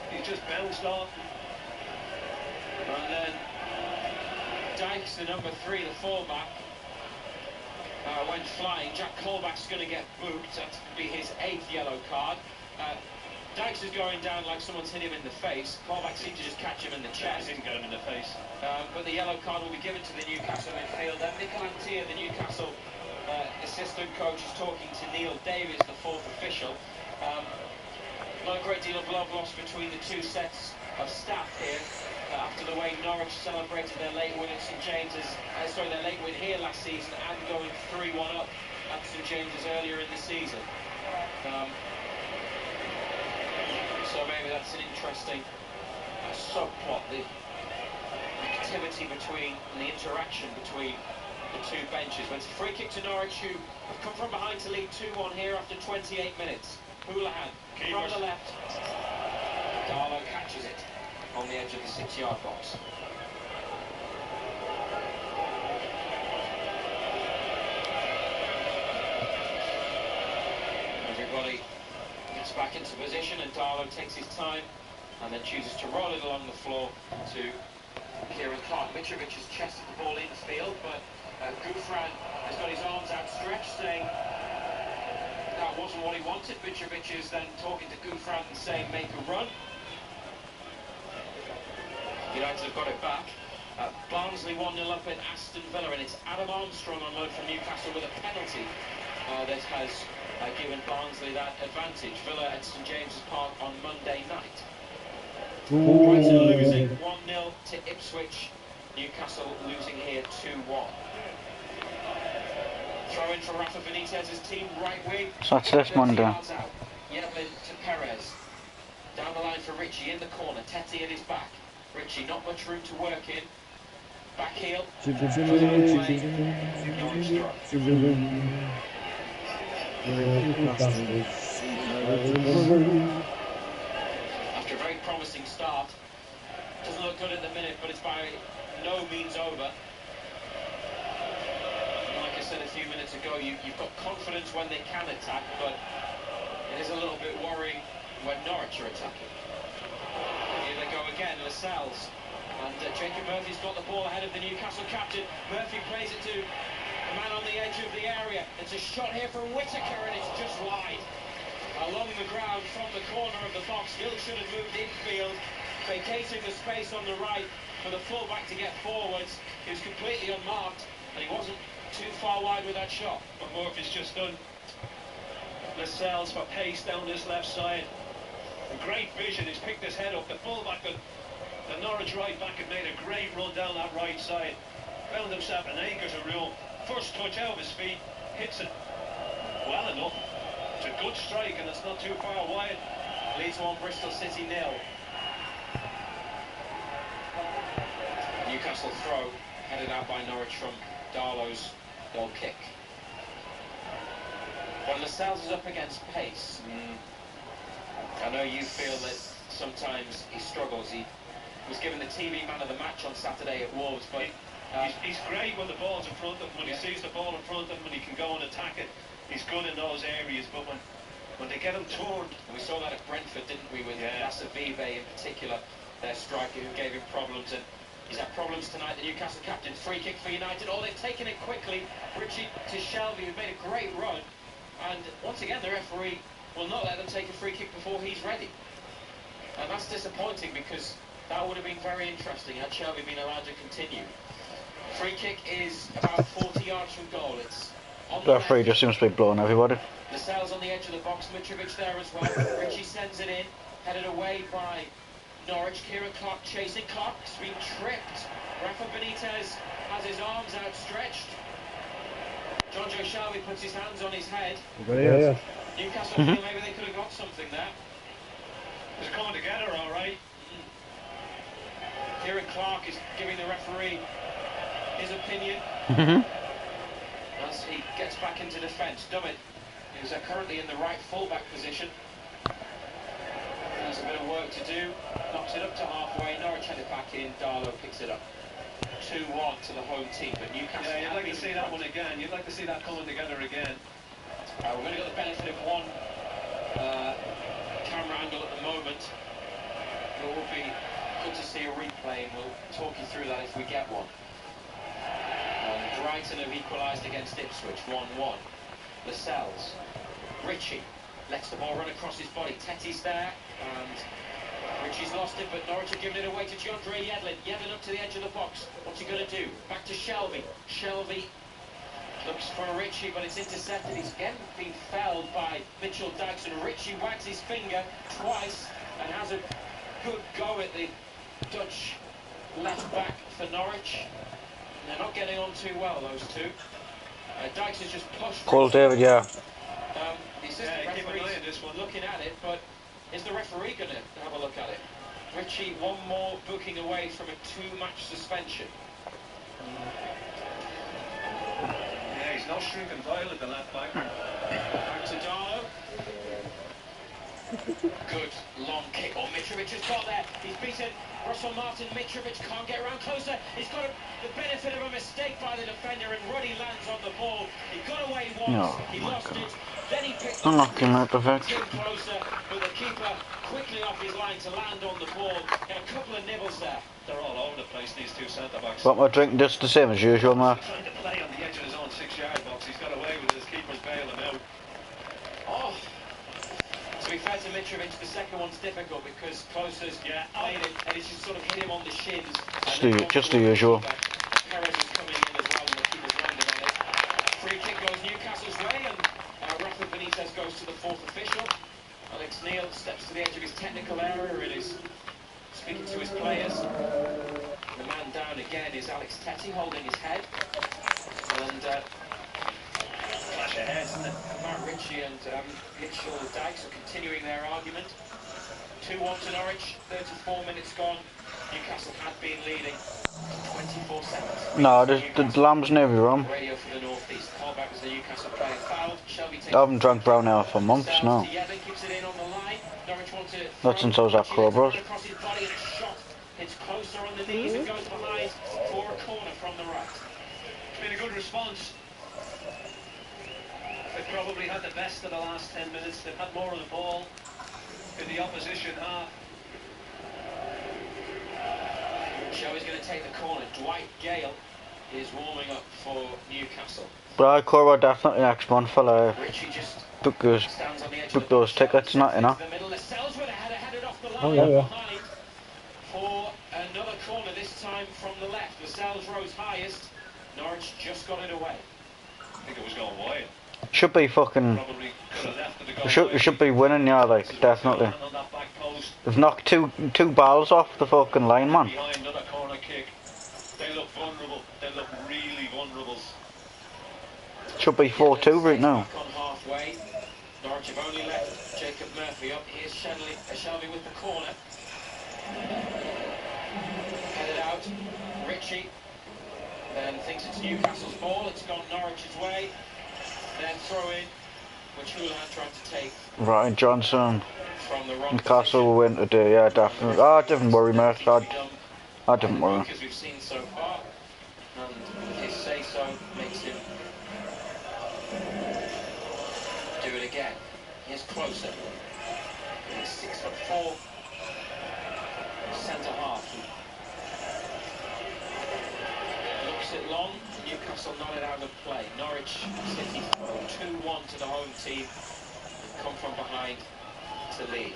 He's just bounced off. And then Dykes, the number 3, the fullback, went flying. Jack Colback's going to get booked. That could be his 8th yellow card. Dykes is going down like someone's hit him in the face. Colback seemed to just catch him in the chest. He didn't get him in the face. But the yellow card will be given to the Newcastle midfield. Then Mikel Antia, the Newcastle assistant coach, is talking to Neil Davies, the 4th official. Not a great deal of love lost between the two sets of staff here after the way Norwich celebrated their late win at St James's, their late win here last season, and going 3-1 up at St James's earlier in the season. So maybe that's an interesting subplot, the activity between and the interaction between the two benches. But it's a free kick to Norwich, who have come from behind to lead 2-1 here after 28 minutes. Houlihan from the left. Darlow catches it on the edge of the 6-yard box. Everybody gets back into position, and Darlow takes his time and then chooses to roll it along the floor to Kieran Clark. Mitrovic has chested the ball infield, but Gouffran has got his arms outstretched, saying that wasn't what he wanted. Mitrovic is then talking to Gouffran and saying, make a run. United have got it back. Barnsley 1-0 up at Aston Villa, and it's Adam Armstrong on loan from Newcastle with a penalty that has given Barnsley that advantage. Villa at St James's Park on Monday night. Brighton losing 1-0 to Ipswich. Newcastle losing here 2-1. Throw in for Rafa Benitez's team, right wing. So that's this Monday. Yedlin to Perez. Down the line for Ritchie in the corner. Teti at his back. Ritchie, not much room to work in. Back heel. After a very promising start. Doesn't look good at the minute, but it's by no means over. Like I said a few minutes ago, you've got confidence when they can attack, but it is a little bit worrying when Norwich are attacking. Here they go again, Lascelles. And Jacob Murphy's got the ball ahead of the Newcastle captain. Murphy plays it to the man on the edge of the area. It's a shot here from Whittaker, and it's just wide. Along the ground from the corner of the box. Hill should have moved infield, vacating the space on the right for the fullback to get forwards. He was completely unmarked, and he wasn't too far wide with that shot. What Murphy's just done. Lascelles for pace down this left side. A great vision, he's picked his head up. The fullback, the Norwich right back, had made a great run down that right side. Found himself in acres of room. First touch out of his feet, hits it well enough. It's a good strike and it's not too far wide. Leeds 1, Bristol City 0. Newcastle throw, headed out by Norwich from Darlow's goal kick. When Lascelles is up against pace, I know you feel that sometimes he struggles. He was given the TV man of the match on Saturday at Wolves, but he's great when the ball's in front of him, when he sees the ball in front of him, when he can go and attack it. He's good in those areas, but when they get him turned... And we saw that at Brentford, didn't we, with Vive in particular, their striker who gave him problems, and he's had problems tonight, the Newcastle captain. Free kick for United. Oh, they've taken it quickly. Ritchie to Shelby, who made a great run, and once again the referee will not let them take a free kick before he's ready. And that's disappointing, because that would have been very interesting had Shelby been allowed to continue. Free kick is about 40 yards from goal. It's on the referee just seems to be blowing everybody. Lascelles on the edge of the box, Mitrovic there as well. Ritchie sends it in, headed away by Norwich. Kieran Clark chasing. Clark's been tripped. Rafa Benitez has his arms outstretched. John Joe Shelby puts his hands on his head. Newcastle feel maybe they could have got something there. It's coming together all right. Kieran Clark is giving the referee his opinion as he gets back into defence. Dummett is currently in the right full-back position. There's a bit of work to do. Knocks it up to halfway. Norwich had it back in. Darlow picks it up. 2-1 to the home team. But Newcastle... Yeah, you'd like to see that one again. You'd like to see that coming together again. We're going to get the benefit of one camera angle at the moment. It will be good to see a replay, and we'll talk you through that if we get one. Brighton have equalised against Ipswich, 1-1. Lascelles. Ritchie lets the ball run across his body. Teti's there, and Ritchie's lost it, but Norwich have given it away to Deandre Yedlin. Yedlin up to the edge of the box. What's he going to do? Back to Shelby. Shelby looks for Ritchie, but it's intercepted. He's again been felled by Mitchell Dykes, and Ritchie wags his finger twice and has a good go at the Dutch left back for Norwich. They're not getting on too well, those two. Dykes has just pushed. Call David, the assistant referee's looking at it, but is the referee going to have a look at it? Ritchie, one more booking away from a 2-match suspension. Yeah, he's not shrinking violet, the left back. Back to Darlow. Good long kick. Oh, Mitrovic has got there. He's beaten Russell Martin. Mitrovic can't get around closer. He's got the benefit of a mistake by the defender, and Ruddy lands on the ball. He got away once. Oh He my lost God. it. Then he picked I'm it not gonna make the came victory. closer, but the keeper quickly off his line to land on the ball. Got a couple of nibbles there. They're all over the place, these two centre-backs. What, my drink just the same as usual, mate? Trying to play on the edge of his own 6-yard box. He's got away with his keeper's bailing him out. Oh, to be fair to Mitrovic, the second one's difficult because Closer's played it and it's just sort of hit him on the shins. Just the usual. Perez is coming in as well, and the keeper's landed on it. Free kick goes Newcastle's way, and Rafa Benitez goes to the fourth official. Alex Neil steps to the edge of his technical area and is speaking to his players. The man down again is Alex Tettey holding his head. And Flash ahead. Matt Ritchie and Mitchell Dykes are continuing their argument. 2-1 to Norwich, 34 minutes gone. Newcastle had been leading 24 seconds. No, the lamb's nearly rum. Radio for the North East. Callback was the Newcastle player fouled. Shelby takes I haven't drank brown ale for months now. Keeps it in on the line. Norwich wants to Not since I was at Club Rose. across his body and shot. It's Closer on the knees and goes behind for a corner from the right. It's been a good response. They've probably had the best of the last 10 minutes. They've had more of the ball in the opposition half. Shelby's going to take the corner. Dwight Gale is warming up for Newcastle. But I call definitely next month for like Ritchie just book stands on the edge those of the tickets, not you know. the middle. Lascelles with a header headed off the line Oh, yeah. behind for another corner, this time from the left. Lascelles rose highest. Norwich just got it away. I think it was going wide. Should be fucking. Probably could have left it to go We wide. should be winning, yeah, like definitely. On that back post. They've knocked two balls off the fucking line, man. Behind another corner kick. They look vulnerable. They look really vulnerable. Should be 4-2 right now. Back on halfway. Norwich have only left Jacob Murphy up. Here's Shelby with the corner. Headed out. Ritchie then thinks it's Newcastle's ball. It's gone Norwich's way. Then throw in, which Houlihan tried to take Right, Johnson. from the wrong Newcastle will win today, yeah, definitely. I didn't worry, mate. I didn't worry. As we've seen so far, and his say-so makes him do it again. Here's Closer. He's 6'4", centre half. Looks it long. Newcastle not it out of play. Norwich City 2-1 to the home team and come from behind to lead.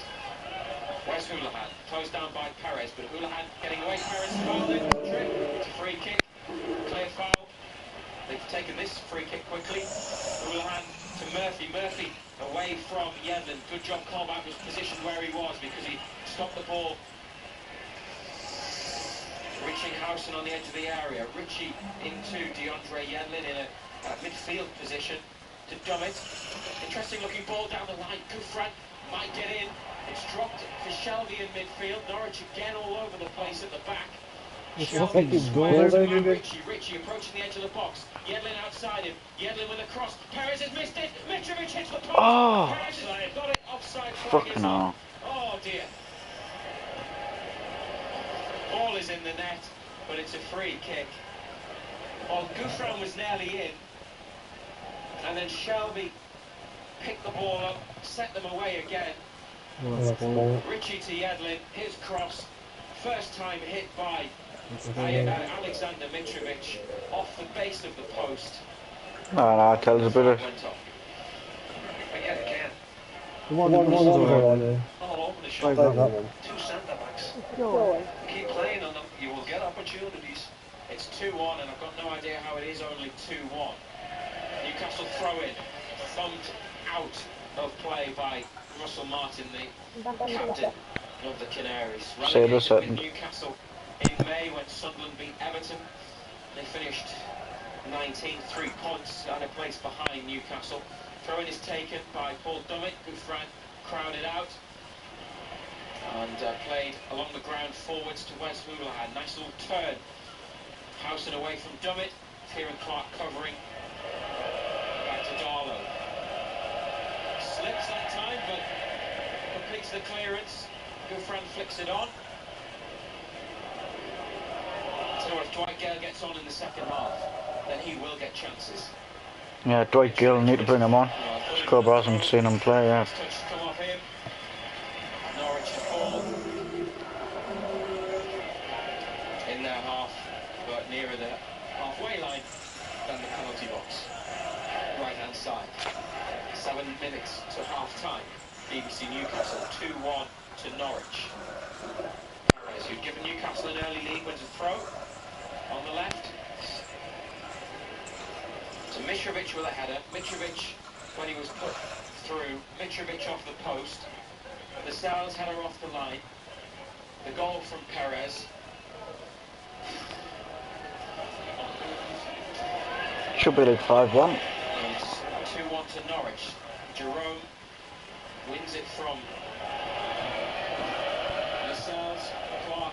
Where's Houlihan? Closed down by Perez, but Houlihan getting away. Perez fouled it. It's a free kick. Clear foul. They've taken this free kick quickly. Houlihan to Murphy. Murphy away from Yedlin. Good job Colback was positioned where he was because he stopped the ball. Reaching Howson on the edge of the area. Ritchie into DeAndre Yedlin in a midfield position to Dummett. Interesting looking ball down the line. Gouffran might get in. It's dropped for Shelby in midfield. Norwich again all over the place at the back. Shelby squares around Ritchie. Ritchie approaching the edge of the box. Yedlin outside him. Yedlin with a cross. Perez has missed it. Mitrovic hits the post. Oh. Perez has got it offside. Fucking hell. Oh dear. Ball is in the net, but it's a free kick. Well, Gouffran was nearly in. And then Shelby picked the ball up, set them away again. Ritchie to Yedlin, his cross, first time hit by Alexander Mitrovic off the base of the post. No, tell us a bit of. Went off. But yet again, One all over the shop. Two centre-backs. Keep playing on them, you will get opportunities. It's 2-1, and I've got no idea how it is only 2-1. Newcastle throw in, thumped out of play by Russell Martin, the captain of the Canaries. Relegated with Newcastle in May when Sunderland beat Everton. They finished 19, 3 points and a place behind Newcastle. Throw-in is taken by Paul Dummett. Gouffran crowded out and played along the ground forwards to Wes Houlihan. Nice little turn. Howson away from Dummett. Kieran Clark covering. Back to Darlow. Slips that time, but completes the clearance. Gouffran flicks it on. So if Dwight Gale gets on in the second half, then he will get chances. Yeah, Dwight Gill, need to bring him on. Scrubber hasn't seen him play yet. Touch come off him. Norwich to fall. In their half, but nearer the halfway line than the penalty box. Right hand side. 7 minutes to half time. BBC Newcastle 2-1 to Norwich. Perez, who'd given Newcastle an early lead, wins a throw on the left. To Mitrovic with a header. Mitrovic, when he was put through, Mitrovic off the post. The Styles header off the line. The goal from Perez. Should be like 5-1. It's 2-1 to Norwich. Jerome wins it from Lascelles. Clark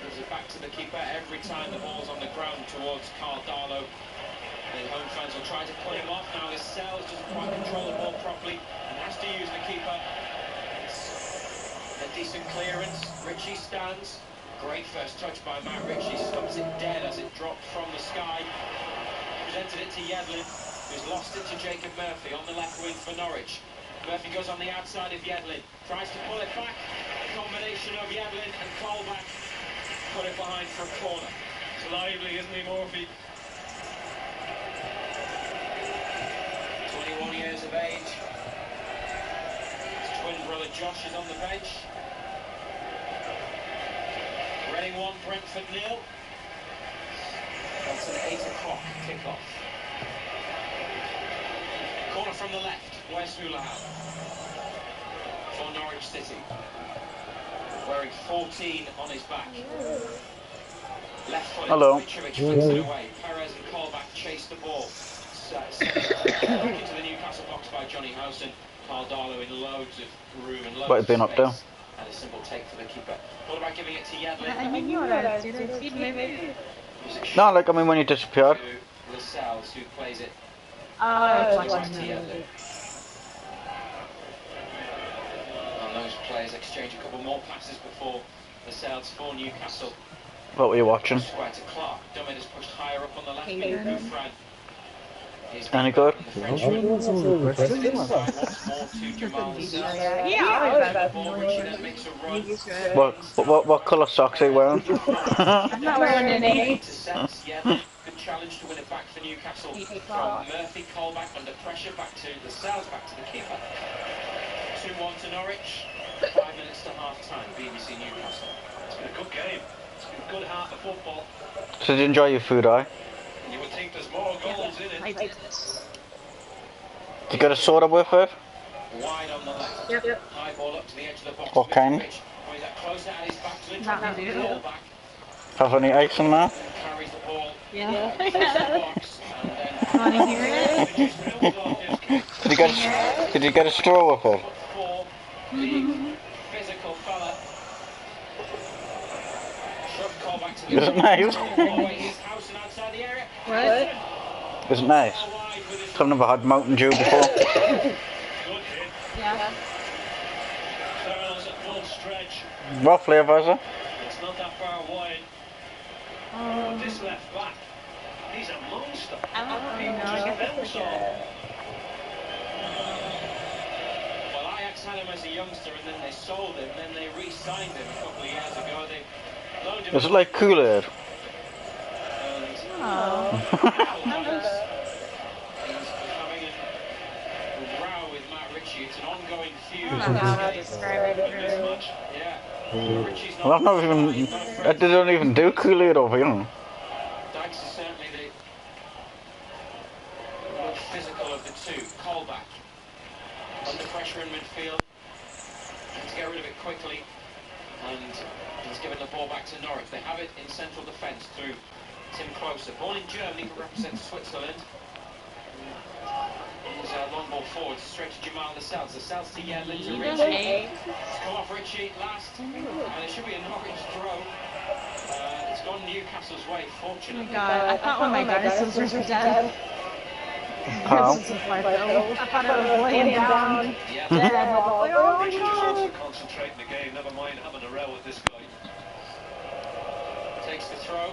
gives it back to the keeper every time the ball's on the ground towards Carl Darlow. The home fans will try to pull him off. Now Lascelles doesn't quite control the ball properly and has to use the keeper. It's a decent clearance. Ritchie stands. Great first touch by Matt Ritchie. Stumps it dead as it dropped from the sky. Presented it to Yedlin, who's lost it to Jacob Murphy on the left wing for Norwich. Murphy goes on the outside of Yedlin, tries to pull it back. A combination of Yedlin and Colback put it behind for a corner. It's lively, isn't he, Murphy? 21 years of age. His twin brother Josh is on the bench. Reading 1, Brentford 0. That's an 8 o'clock kick-off. Corner from the left, Wes Hoolahan for Norwich City. Wearing 14 on his back. Left foot, Mitrovic flicks it away. Perez and Colback chase the ball. Back into the Newcastle box by Johnny Howson. Carl Darlow in loads of room and loads of Been up down. space. And a simple take for the keeper. What about giving it to Yedlin? No, like, I mean, when he disappeared. Lascelles, who plays it. Oh, And those players exchange a couple more passes before Lascelles for Newcastle. What were you watching? Square to Clark. Dummett is pushed higher up on the left wing. Gouffran. Any good? What colour socks are you wearing? I'm not wearing any. Good challenge to win it back for Newcastle. From Murphy, Colback under pressure, back to the Styles, back to the keeper. 2-1 to Norwich. 5 minutes to half time. BBC Newcastle. It's been a good game. It's been a good half of football. So did you enjoy your food, aye? You would think there's more goals in it. Yep. Did you get a soda with it? Wide on the left. Yep. High ball up to the edge of the box. What kind? When he's closer at his back to it. Not me. Ball back. Have any ice in there? Carries the ball. Yeah. Across the box. And Want to hear it? then Did you get a straw with it? four. Big physical fella. Shoved call back to the Isn't nice? He's Howson outside the area. What? Isn't nice? I've never had Mountain Dew before. Good hit. Yeah. Styles at full stretch. What flavour is it? It's not that far wide. But this left back, he's a monster. I don't People know. just I guess bounce it's off him. Well, Ajax had him as a youngster and then they sold him, then they re-signed him a couple of years ago. They loaned him. Is it like Kool-Aid? Oh. He's having a row with Matt Ritchie. It's an ongoing feud. I don't know how to describe it. This much, yeah. Ritchie's Well, I've not even... I don't even do Kool-Aid over here. Dykes is certainly the most physical of the two. Colback under pressure in midfield. Trying to get rid of it quickly. And he's given the ball back to Norwich. They have it in central defence through Tim Closer. Born in Germany but represents Switzerland. He's a long ball forward straight to Jamal Lascelles. Lascelles to Yedlin to Ritchie. It's come off Ritchie last. And it should be a Norwich throw. It's gone Newcastle's way, Oh fortunately. my god, I thought one of my dinosaurs were dead. How? This is like, I thought I was laying down. Yeah. Dead. I was like, oh my Richard just wants to god. concentrate in the game, never mind having a row with this guy. Takes the throw.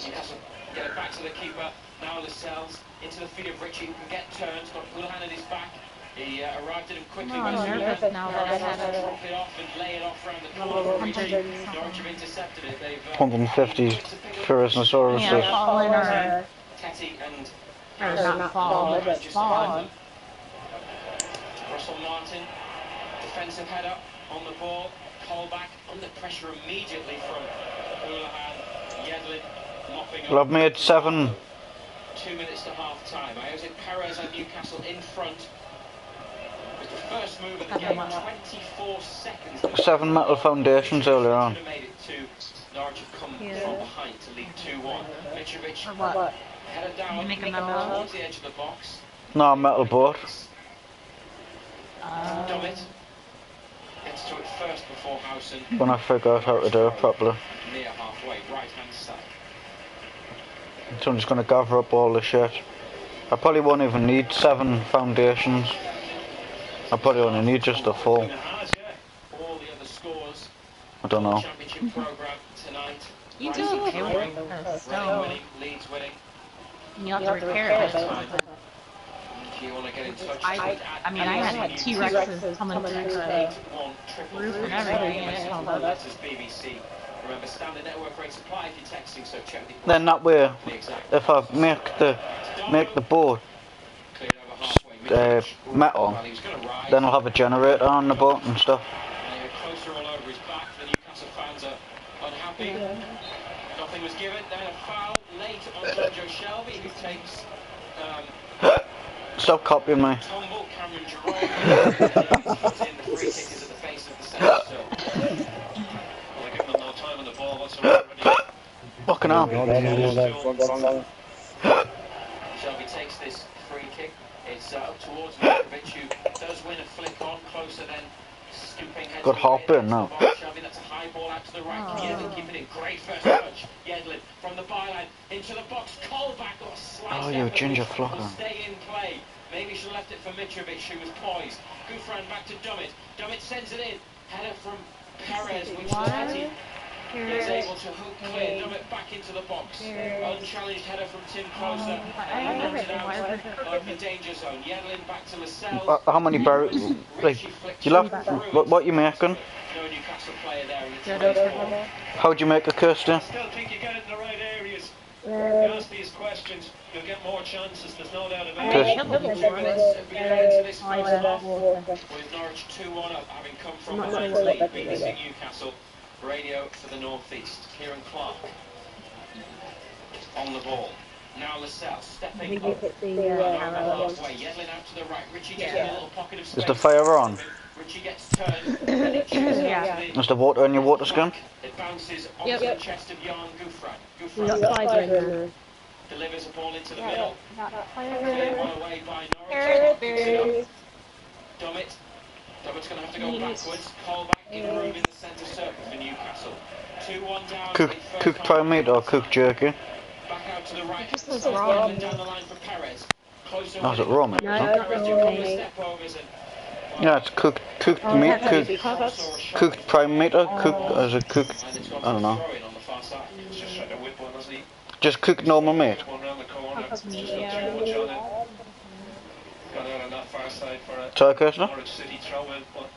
Newcastle get it back to the keeper. Now Lascelles into the feet of Richie, who can get turns. Got Houlihan at his back. He arrived at him quickly. I'm nervous now that I had a drop it off and lay it off around the corner for Richie. 100 Norwich have intercepted it. They've 150 Tyrannosaurus. yeah, fallen or Tetty and not fall, but spawn. Russell Martin, defensive header on the ball. Callback under pressure immediately from Houlihan. Yedlin mopping up. Well, I've made 7. 2 minutes to half time. Jose Perez and Newcastle in front. It was the first move of the game. 24 seconds. 7 metal foundations earlier on. Made it to Norwich have come from behind to lead 2-1. Mitrovic Or what? header down You making them up? towards the edge of the box. No, metal boat. Dummett gets to it first before Howson. When I figure out how to do it properly. Near halfway, right hand side. So I'm just going to gather up all the shit. I probably won't even need 7 foundations. I probably only need just a 4. All the other scores. I don't know. Championship program tonight. You do okay with the stone. Winning, Leeds winning. You have to repair it. If you want to get in touch, I mean, I had T-Rexes coming through the roof and everything. This is BBC. Remember, standard network rate supply if you're texting, so check the Then that way, the exact. if I make the boat Cleared over halfway. metal, Well, he was going to rise. then I'll have a generator on the boat and stuff. And closer all over his back. The Newcastle fans are unhappy. Nothing was given. Then a foul late on Jojo Shelby, who takes Stop copying me. tumble. Cameron Jerome puts in the free kick is at the face of the centre circle. Well, they're giving them no time on the ball whatsoever. Fucking hell. Shelby takes this free kick. It's up towards Mitrovic, who does win a flick on, closer than stooping. Good hop in now. Shelby, that's a high ball out to the right. Yedlin keeping it. Great first touch. Yedlin from the byline into the box. Callback or slice. Oh, you ginger flocker. Will stay in play. Maybe she left it for Mitrovic, who was poised. Gouffran back to Dummett. Dummett sends it in. Header from Perez, which Tetty is able to hook clear. Dummett back into the box. Unchallenged header from Tim Closer. And knocked it out of the danger zone. Yedlin back to Lascelles. How many barrels? Like, you left. What you making? No Newcastle player there. And it's 24. How'd you make a Kirsty? I still think you get it in the right areas. You ask these questions, you'll get more chances, there's no doubt about it. 2 minutes to get into this first half. With Norwich 2-1 up, having come from behind to lead. BBC Newcastle radio for the North East. Kieran Clark on the ball. Now Lascelles stepping up. Halfway. Yedlin out to the right. Richie gets in a little pocket of space. Is the fire on? Richie gets turned. And it chips out to Is the water in your water skin? It bounces onto the chest of Jan Gouffran. Gouffran delivers a ball into the middle. Cleared one away by Norwich. Dummett. Dummett's going to have to go backwards. Call back in room in the centre circle for Newcastle. 2-1 down. Cooked prime meat or cooked jerky? Back out to the right. Just was wrong. Down the line for Perez. Closer. No, is it raw meat? Perez to cover step overs and Yeah, it's cooked meat, cooked prime meat or cooked as a cooked, I don't know. Just trying to whip one, wasn't he? Just cooked normal meat. One round the corner, just got too much on it. Got out on that far side for a Sorry, Kirsten? Norwich City throw in, but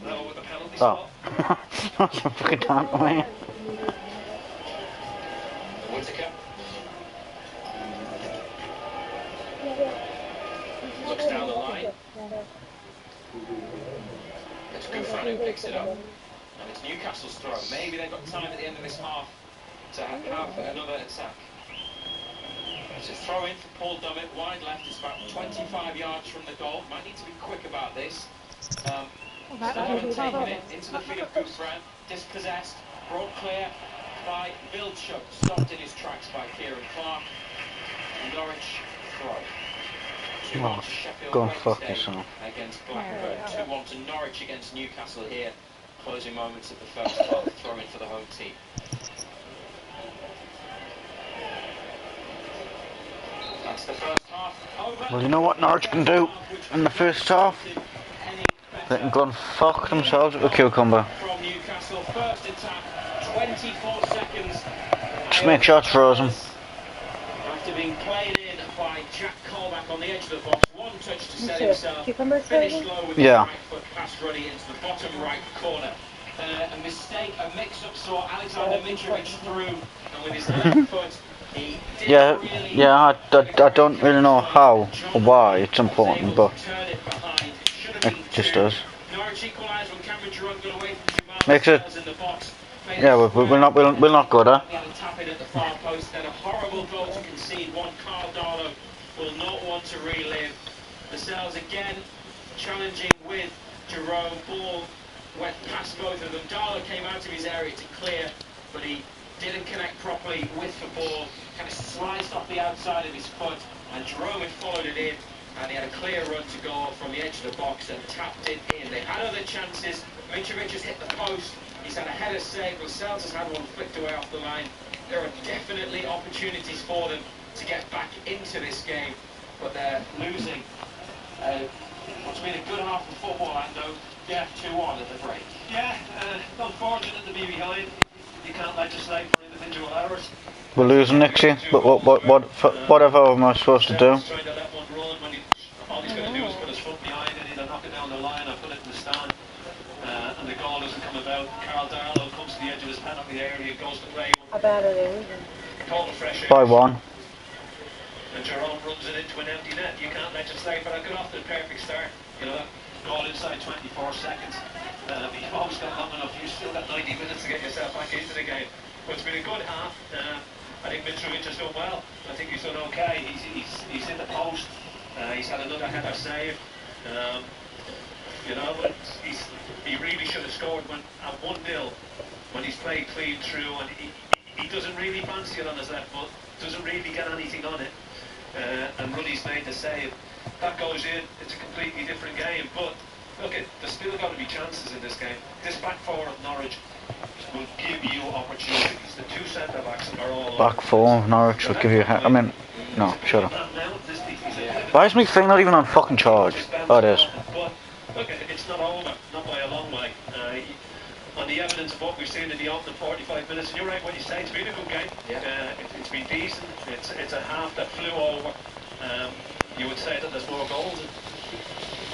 no with the penalty Oh. spot. That's a fucking damn me. Whittaker looks down the line. It's Gouffran who picks it up. And it's Newcastle's throw. Maybe they've got time at the end of this half to have another attack. It's a throw in for Paul Dummett, wide left. It's about 25 yards from the goal. Might need to be quick about this. Still haven't taken it into the feet of Gouffran. Dispossessed, brought clear by Vilchuk. Stopped in his tracks by Kieran Clark. Norwich throw. 2-1 to Sheffield Go and fuck Wednesday yourself. against Blackburn. 2-1 to Norwich against Newcastle here. Closing moments of the first half. Throw in for the home team. That's That's the first half over. Well, you know what Norwich can do in the first half? They can go and fuck themselves with a cucumber. From Newcastle, first attack, 24 seconds. Just make sure it's frozen. After being played in by Jack Colback on the edge of the box, one touch to set himself, finished low with his right foot past Ruddy into the bottom right corner. A mistake, a mix-up saw Alexander Mitrovic through, and with his left foot, he didn't really... I don't really know how or why it's important, but it just does. Makes it... Yeah, we'll not go there. Tap in at the far post, then a horrible goal to concede. One Carl Darlow will not want to relive. The Cells again challenging with Jerome. Ball went past both of them. Darlow came out of his area to clear, but he didn't connect properly with the ball. Kind of sliced off the outside of his foot, and Jerome had followed it in, and he had a clear run to goal from the edge of the box and tapped it in. They had other chances. Mitrovic has hit the post. He's had a header save. Lascelles has had one flicked away off the line. There are definitely opportunities for them to get back into this game, but they're losing. What's been a good half of football, Ando? Yeah, 2-1 at the break. Yeah, unfortunate to be behind. You can't legislate for individual errors. We're losing next year, but whatever am I supposed to do? Trying to let one run when all he's going to do is put his foot behind it, either knock it down the line or put it in the stand. And the goal doesn't come about. Carl Darlow comes to the edge of his penalty area, goes to play. Total fresh air. By one. And Jerome runs it into an empty net. You can't legislate, but I got off to a perfect start. You know, that goal inside 24 seconds. You've always got long enough. You've still got 90 minutes to get yourself back into the game. But it's been a good half. I think Mitrovic has done well. I think he's done okay. He's in the post. He's had another header save. You know, but he really should have scored when at 1-0 when he's played clean through, and he doesn't really fancy it on his left foot, doesn't really get anything on it, and Ruddy's made the save. That goes in, it's a completely different game, but look, there's still got to be chances in this game. This back four of Norwich will give you opportunities. The two centre-backs are all... Back four of Norwich will give you... I mean, no, shut up. Why is my thing not even on fucking charge? Oh, it is. Look, it's not over, not by a long way. On the evidence of what we've seen in the opening 45 minutes, and you're right when you say it's been a good game. It's been decent. It's a half that flew over. You would say that there's more goals.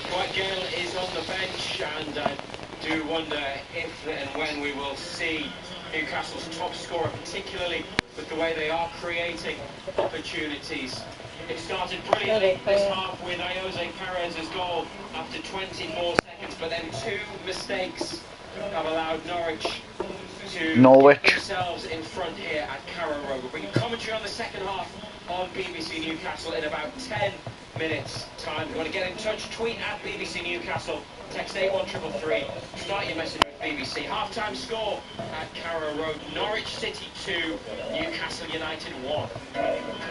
Dwight Gale is on the bench, and I do wonder if and when we will see Newcastle's top scorer, particularly with the way they are creating opportunities. It started brilliantly this half with Jose Perez's goal after 24 seconds, but then two mistakes have allowed Norwich to get themselves in front here at Carrow Road. We'll bring commentary on the second half on BBC Newcastle in about 10 minutes time. If you want to get in touch, tweet at BBC Newcastle, text 81333, start your message with BBC. Half-time score at Carrow Road, Norwich City 2, Newcastle United 1.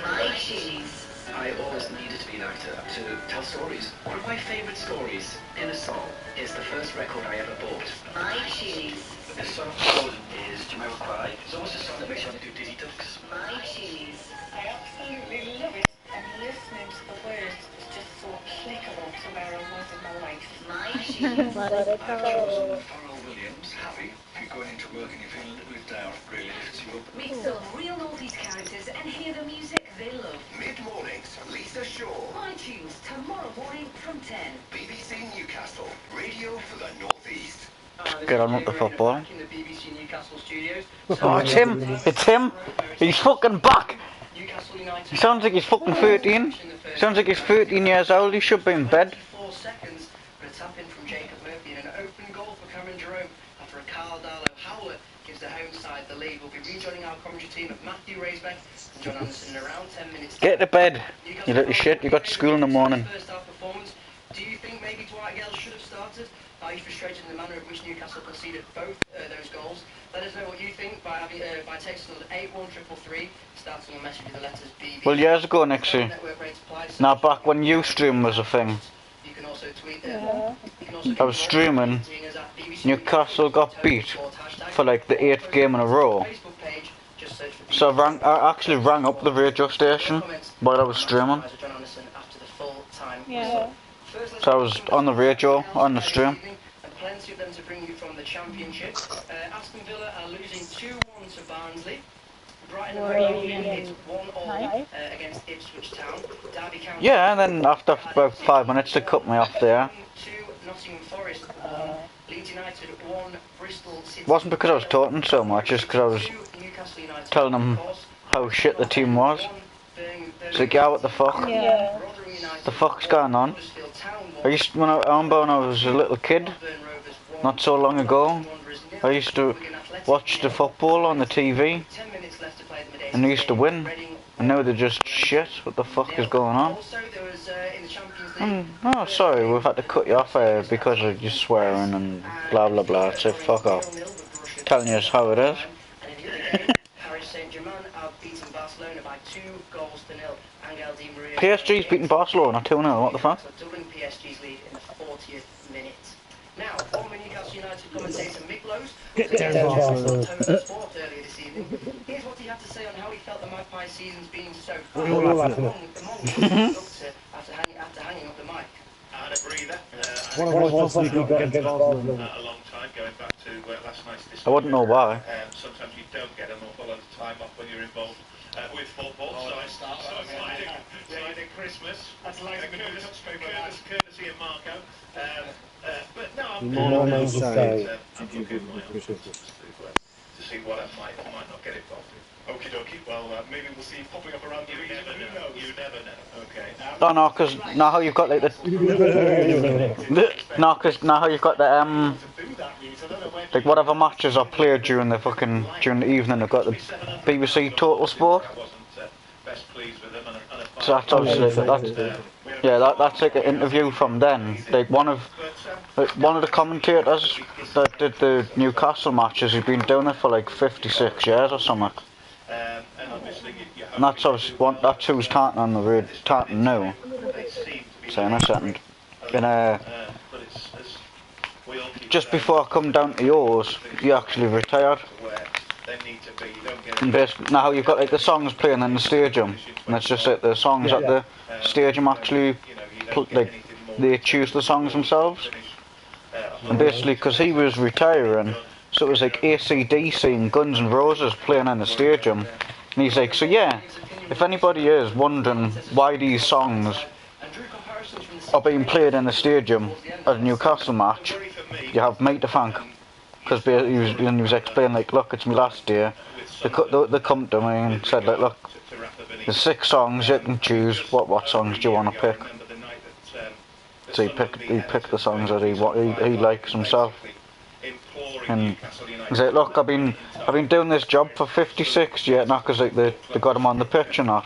My cheese. I always needed to be an actor to tell stories. One of my favourite stories in a song is the first record I ever bought. My cheese. This song called is Jamiroquai. It's almost a song that makes you want to do dizzy ducks. My cheese. I absolutely love it, and listening to the words is just so applicable to where I was in my life. My cheese. I've chosen Pharrell Williams, Happy. If you're going into work and you're feeling a little bit down, really lifts you up. Meet some real oldies characters and hear the music they love. Mid-mornings, Lisa Shaw. iTunes tomorrow morning from 10. BBC Newcastle, radio for the North East. Get on with the football. In the BBC Newcastle studios. Oh, it's him! It's him! He's fucking back! Newcastle United. He sounds like he's fucking 13. He sounds like he's 13 years old. He should be in bed. 4 seconds, but a tap in from Jacob Murphy and an open goal for Cameron Jerome after a Carl Darlow howler gives the home side the lead. We'll be rejoining our commentary team of Matthew Raisbeck and John Anderson in around 10 minutes. Get to bed, you little shit. You got school in the morning. First half performance. Do you think maybe Dwight Gale should have started? Are you frustrated in the manner in which Newcastle conceded both those goals? Let us know what you think by texting us 81333, starting your message with the letters BB. Well, years ago next year. Now back when Ustream was a thing. You can also tweet I was streaming. Newcastle got beat for like the 8th game in a row. Just search for So I actually rang up the radio station while I was streaming. Yeah. So I was on the radio, on the stream. And plenty of them to bring you from the Championship. Aston Villa are losing 2-1 to Barnsley. Brighton and Hove Albion 1-1 against Ipswich Town. Derby County. Yeah, and then after about 5 minutes they cut me off there. 2 Nottingham Forest 1. Leeds United 1. Bristol City. It wasn't because I was talking so much, just because I was telling them how shit the team was. It's like, yeah, what the fuck? Yeah. The fuck's going on? I remember when I was a little kid, not so long ago, I used to watch the football on the TV, and they used to win, and now they're just shit. What the fuck is going on? Oh, sorry, we've had to cut you off because of you swearing and blah blah blah. So fuck off. Telling you how it is. PSG's beating Barcelona 2-0, what the fuck? Doubling PSG's lead in the 40th minute. Now, former Newcastle United commentator Mick Lowe's was Sport earlier this evening. Here's what he had to say on how he felt the Magpie season's been so far. After hanging up the mic. I had a breather. Against Barcelona. A long time, going back to last night's decision. I wouldn't know why. Sometimes you don't get an awful lot of time off when you're involved with football. So it's like Christmas. That's like courtesy of Marco. But no, I'm to see what I might not get involved in. Okie dokie, well, maybe we'll see you popping up around the arena. You never know. Okay. Oh no, because now how you've got like now how you've got the like whatever matches are played during the evening, they've got the BBC Total Sport. So that's obviously that's like an interview from then. Like one of the commentators that did the Newcastle matches, he's been doing it for like 56 years or something. And that's who's talking on the road, talking now. Saying a second. And just before I come down to yours, you actually retired. And basically, now you've got like the songs playing in the stadium, and it's just like the songs at the stadium actually, like they choose the songs themselves. And basically, because he was retiring, so it was like AC/DC and Guns N' Roses playing in the stadium. And he's like, so yeah, if anybody is wondering why these songs are being played in the stadium at a Newcastle match, you have me to thank. Because he was explaining like, look, it's my last year. They come to me and said like, look, there's 6 songs, you can choose what songs do you want to pick. So he picked the songs that he likes himself. And he's like, look, I've been doing this job for 56 years now, because like they got him on the pitch and that.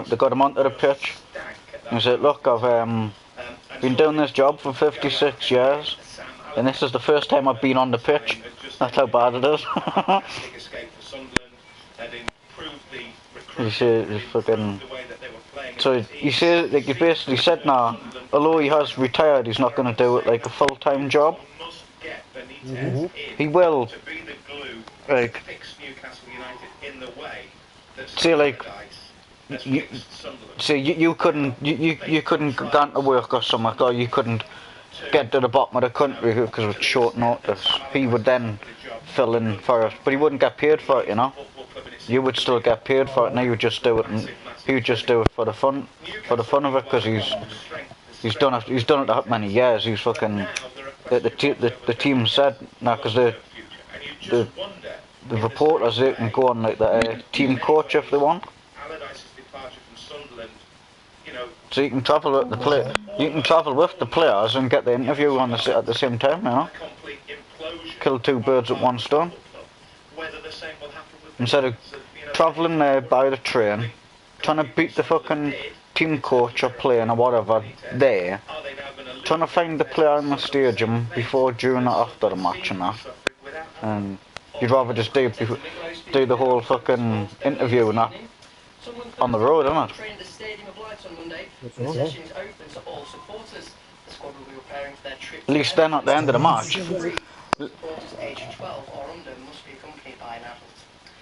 They got him onto the pitch. And he's like, look, I've been doing this job for 56 years, and this is the first time I've been on the pitch. That's how bad it is. So he said, like, he basically said now, although he has retired, he's not going to do it like a full-time job. He will, like, say like, you couldn't go down to work or something, or you couldn't get to the bottom of the country because of short notice. He would then fill in for it, but he wouldn't get paid for it, you know. You would still get paid for it, and he would just do it, and he would just do it for the fun of it, because he's done it that many years. He's fucking the team said now, because the reporters, they can go on like the team coach if they want. So you can travel with the players and get the interview at the same time, you know. Kill 2 birds with 1 stone. Instead of travelling there by the train, trying to beat the fucking team coach or playing or whatever there, trying to find the player in the stadium before, during or after the match and that. And you'd rather just do the whole fucking interview and that on the road, isn't it? At least then at the end of the match. Supporters aged 12 or under must be accompanied by an adult.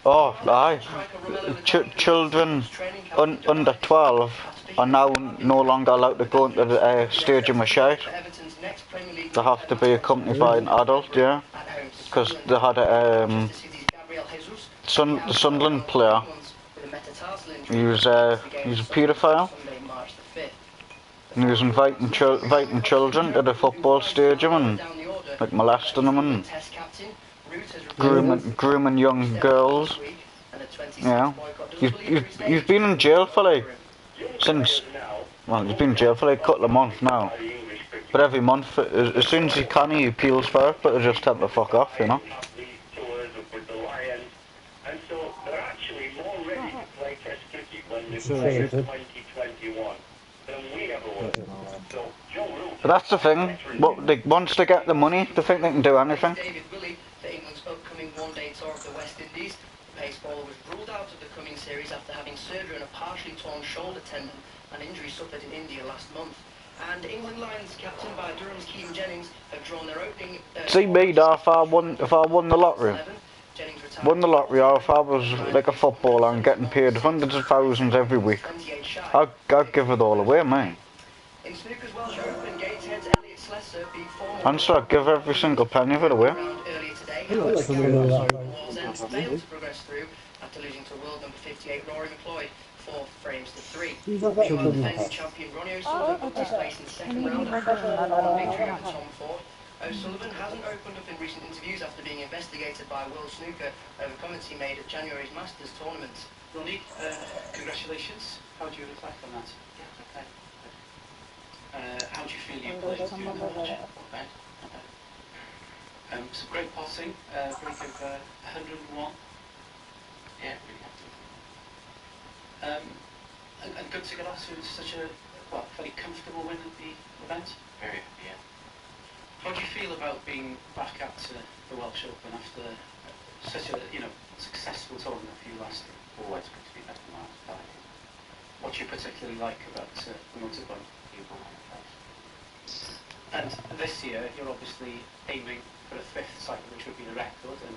Oh, aye. Children under 12 are now no longer allowed to go into the stadium of shite. They have to be accompanied by an adult, yeah. Because they had a the Sunderland player. He was a paedophile. And he was inviting children to the football stadium and like molesting them and grooming young girls. Yeah, he's been in jail for like since. Well, he's been in jail for like a couple of months now. But every month, as soon as he can, he appeals for it. But they just tell the fuck off, you know. But that's the thing. Once they get the money, they think they can do anything. Baseballer was ruled out of the coming series after having surgery on a partially torn shoulder tendon, an injury suffered in India last month. And England Lions captain by Durham's Keane Jennings have drawn their opening... See me, if I won the lottery. Won the lottery, or if I was like a footballer and getting paid hundreds of thousands every week, I'd give it all away, man. In snooker's Welsh Open, Gateshead's Elliot Slessor beat former... And so I'd give every single penny of it away. Failed to progress through after losing to world number 58 Rory McIlroy 4 frames to 3. Meanwhile, defending champion Ronnie O'Sullivan booked his place in the second round after a victory over Tom Ford. O'Sullivan hasn't opened up in recent interviews after being investigated by World Snooker over comments he made at January's Masters tournament. Ronnie, congratulations. How do you reflect on that? Yeah, okay. How do you feel you played during the match? Not bad. Some great potting, break of 101. Yeah, really happy. And good to get off to such a, well, very comfortable win at the event. Very happy, yeah. How do you feel about being back at the Welsh Open after such a, successful tournament for you last year? Always good to be back in last time. What do you particularly like about the motorbike? And this year, you're obviously aiming for a 5th cycle, which would be the record, and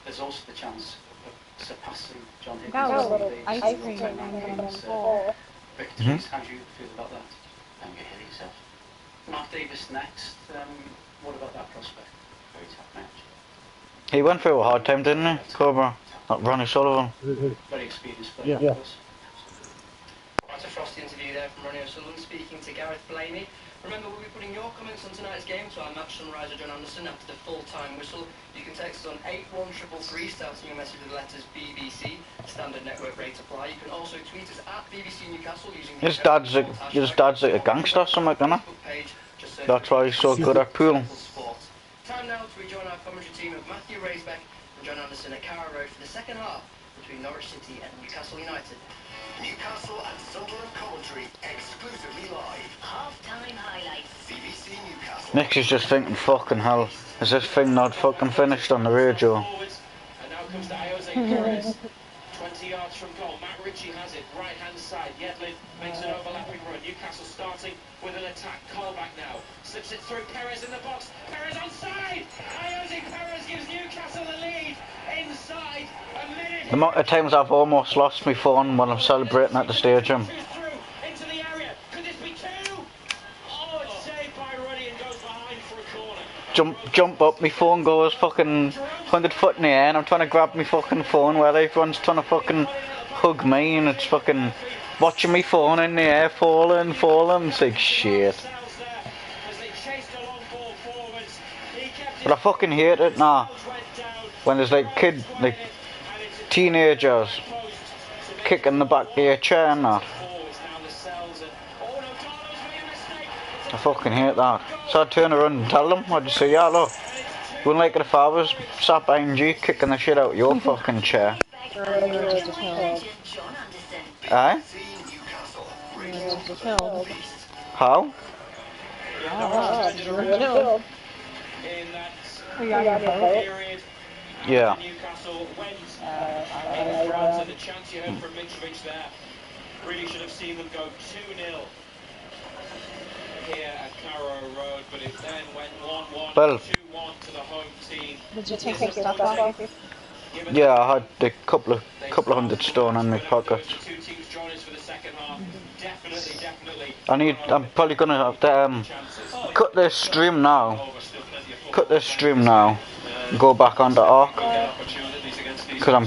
there's also the chance of surpassing John Higgins' victories. How do you feel about that? Don't get ahead of yourself. Mark Davis next. What about that prospect? Very tough match. He went through a hard time, didn't he, Cobra? Not Ronnie Sullivan. Very experienced player, yeah. of course. Quite a frosty interview there from Ronnie O'Sullivan speaking to Gareth Blaney. Remember, we'll be putting your comments on tonight's game to our match sunriser John Anderson after the full-time whistle. You can text us on 81333, starting your message with the letters BBC. Standard network rate apply. You can also tweet us at BBC Newcastle using the... His dad's like a gangster or something, isn't it? That's why he's so good at pool. Time now to rejoin our commentary team of Matthew Raisbeck and John Anderson at Carrow Road for the second half between Norwich City and Newcastle United. Newcastle and Sunderland commentary exclusively live. Half-time highlights. BBC Newcastle. Nick is just thinking, fucking hell, is this thing not fucking finished on the radio? And now comes to Jose Perez. 20 yards from goal. Matt Ritchie has it. Right-hand side. Yedlin makes an overlapping run. Newcastle starting with an attack. Colback now. Slips it through. Perez in the box. Perez onside. Jose Perez gives Newcastle the lead. Inside. A minute. The amount of times I've almost lost my phone when I'm celebrating at the stadium. Into the area. Could this be 2? Oh, it's saved by Ruddy and goes behind for a corner. Jump up, my phone goes fucking 100 foot in the air and I'm trying to grab my fucking phone while everyone's trying to fucking hug me and it's fucking watching my phone in the air falling, it's like shit. But I fucking hate it now when there's like teenagers kicking the back of your chair and that. I fucking hate that. So I'd turn around and tell them, I'd just say, yeah look, wouldn't like it if I was sat behind you kicking the shit out of your fucking chair. Aye? How? Yeah. Newcastle went in front of the chance you heard from Mitrovic there. Really should have seen them go 2-0 here at Carrow Road, but it then went 1-1, 2-1 to the home team. Did you take your stuff off? Yeah, I had a couple of $100 in my pocket. Two teams join us for the second half. Definitely. I'm probably gonna have to cut this stream now. Cut this stream now. Go back onto Arc because I'm